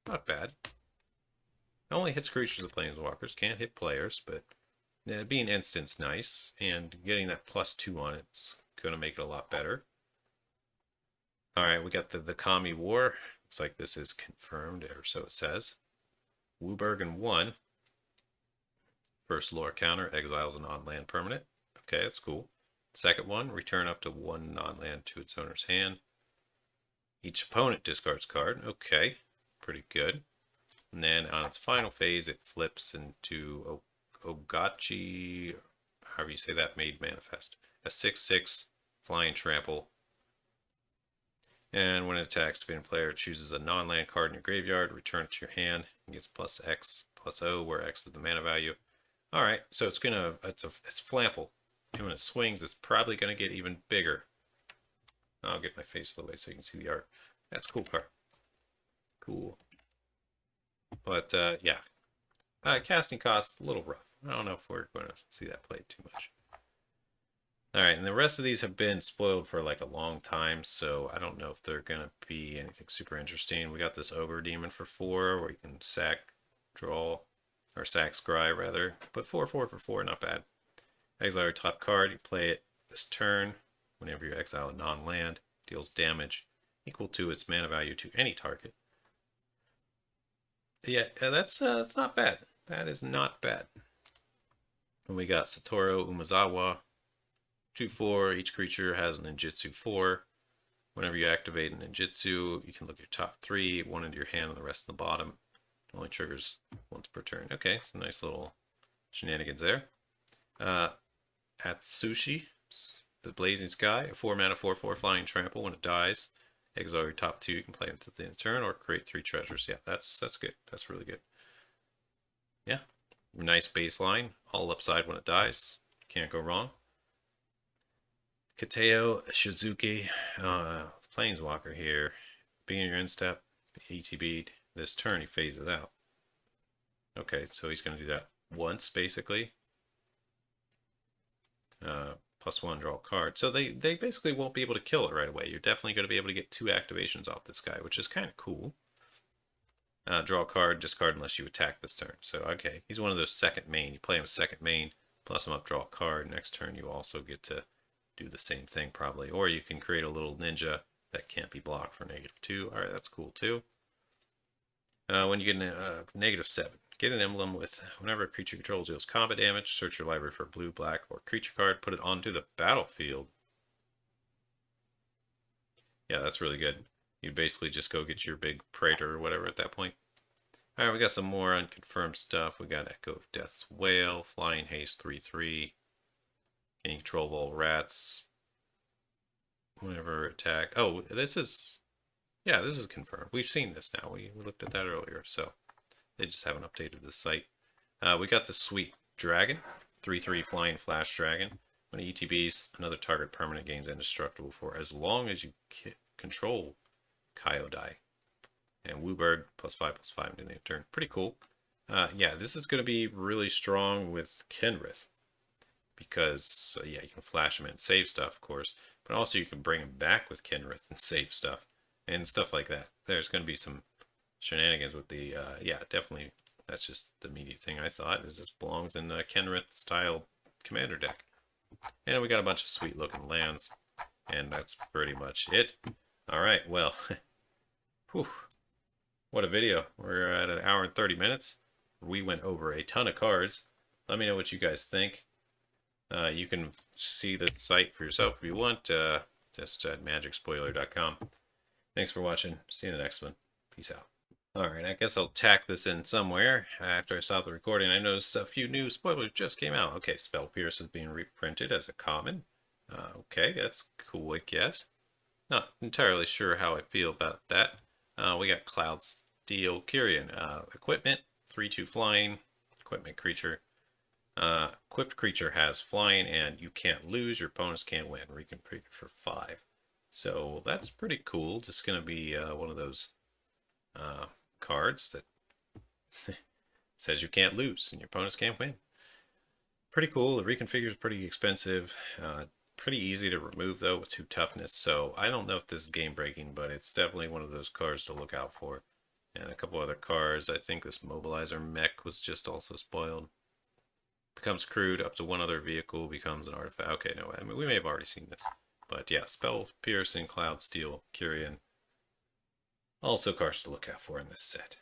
Not bad. It only hits creatures with planeswalkers, can't hit players, but being instant's nice, and getting that +2 on it's going to make it a lot better. Alright, we got the Commie War. Looks like this is confirmed, or so it says. Wooburgen 1. First lore counter, exiles a non-land permanent. Okay, that's cool. Second one, return up to 1 non-land to its owner's hand. Each opponent discards card. Okay, pretty good. And then on its final phase, it flips into Ogachi, however you say that, made manifest. A 6/6 flying trample. And when it attacks, if any player chooses a non-land card in your graveyard, return it to your hand. It gets +X/+O, where X is the mana value. All right, so it's flample. And when it swings, it's probably gonna get even bigger. I'll get my face out of the way so you can see the art. That's a cool card. Cool. But yeah, casting cost a little rough. I don't know if we're going to see that played too much. All right, and the rest of these have been spoiled for like a long time, so I don't know if they're going to be anything super interesting. We got this Ogre Demon for 4, where you can sack, draw, or sack scry rather, but 4/4 for 4, not bad. Exile your top card, you play it this turn. Whenever you exile a non-land, deals damage equal to its mana value to any target. Yeah, that's not bad. That is not bad. And we got Satoru Umezawa, 2/4. Each creature has an ninjutsu 4. Whenever you activate a ninjutsu, you can look at your top 3, 1 into your hand and the rest in the bottom. It only triggers once per turn. Okay, some nice little shenanigans there. At Sushi the Blazing Sky, a 4-mana 4/4 flying trample. When it dies, exile your top 2. You can play them to the end of the turn or create 3 treasures. Yeah, that's good. That's really good. Yeah, nice baseline. All upside when it dies. Can't go wrong. Kateo Suzuki, Planeswalker here. Beginning your end step, ETB'd. This turn he phases out. Okay, so he's going to do that once basically. +1, draw a card. So they basically won't be able to kill it right away. You're definitely going to be able to get 2 activations off this guy, which is kind of cool. Draw a card, discard unless you attack this turn. So, okay, he's one of those second main. You play him second main, plus him up, draw a card. Next turn, you also get to do the same thing probably. Or you can create a little ninja that can't be blocked for -2. Alright, that's cool too. When you get -7, get an emblem with whenever a creature controls deals combat damage, search your library for a blue, black, or creature card, put it onto the battlefield. Yeah, that's really good. You basically just go get your big Praetor or whatever at that point. Alright, we got some more unconfirmed stuff. We got Echo of Death's Wail, Flying Haste 3/3, Gaining Control of all rats. Whenever attack. Oh, this is... Yeah, this is confirmed. We've seen this now. We looked at that earlier, so they just haven't updated the site. We got the Sweet Dragon, 3/3 Flying Flash Dragon. When it ETBs, another target permanent gains indestructible for as long as you control Kyodai. And Woobird, +5/+5 into the turn. Pretty cool. Yeah, this is going to be really strong with Kenrith. Because, yeah, you can flash him and save stuff, of course. But also you can bring him back with Kenrith and save stuff. And stuff like that. There's going to be some shenanigans with the, yeah, definitely, that's just the immediate thing I thought, is this belongs in Kenrith-style commander deck. And we got a bunch of sweet-looking lands, and that's pretty much it. Alright, well, whew, what a video. We're at 1 hour and 30 minutes. We went over a ton of cards. Let me know what you guys think. You can see the site for yourself if you want, just at magicspoiler.com. Thanks for watching. See you in the next one. Peace out. Alright, I guess I'll tack this in somewhere. After I stopped the recording, I noticed a few new spoilers just came out. Okay, Spell Pierce is being reprinted as a common. Okay, that's cool, I guess. Not entirely sure how I feel about that. We got Cloud Steel Kyrian. Equipment, 3/2 flying, equipment creature. Equipped creature has flying, and you can't lose, your opponents can't win. Reconfigure for 5. So that's pretty cool. Just going to be one of those cards that says you can't lose and your opponents can't win. Pretty cool. The reconfigure is pretty expensive. Pretty easy to remove though with 2 toughness. So I don't know if this is game breaking, but it's definitely one of those cards to look out for. And a couple other cards. I think this Mobilizer Mech was just also spoiled. Becomes crewed up to 1 other vehicle, becomes an artifact. Okay, no, I mean, we may have already seen this. But yeah, Spell Piercing, Cloud Steel, Kyrian. Also cards to look out for in this set.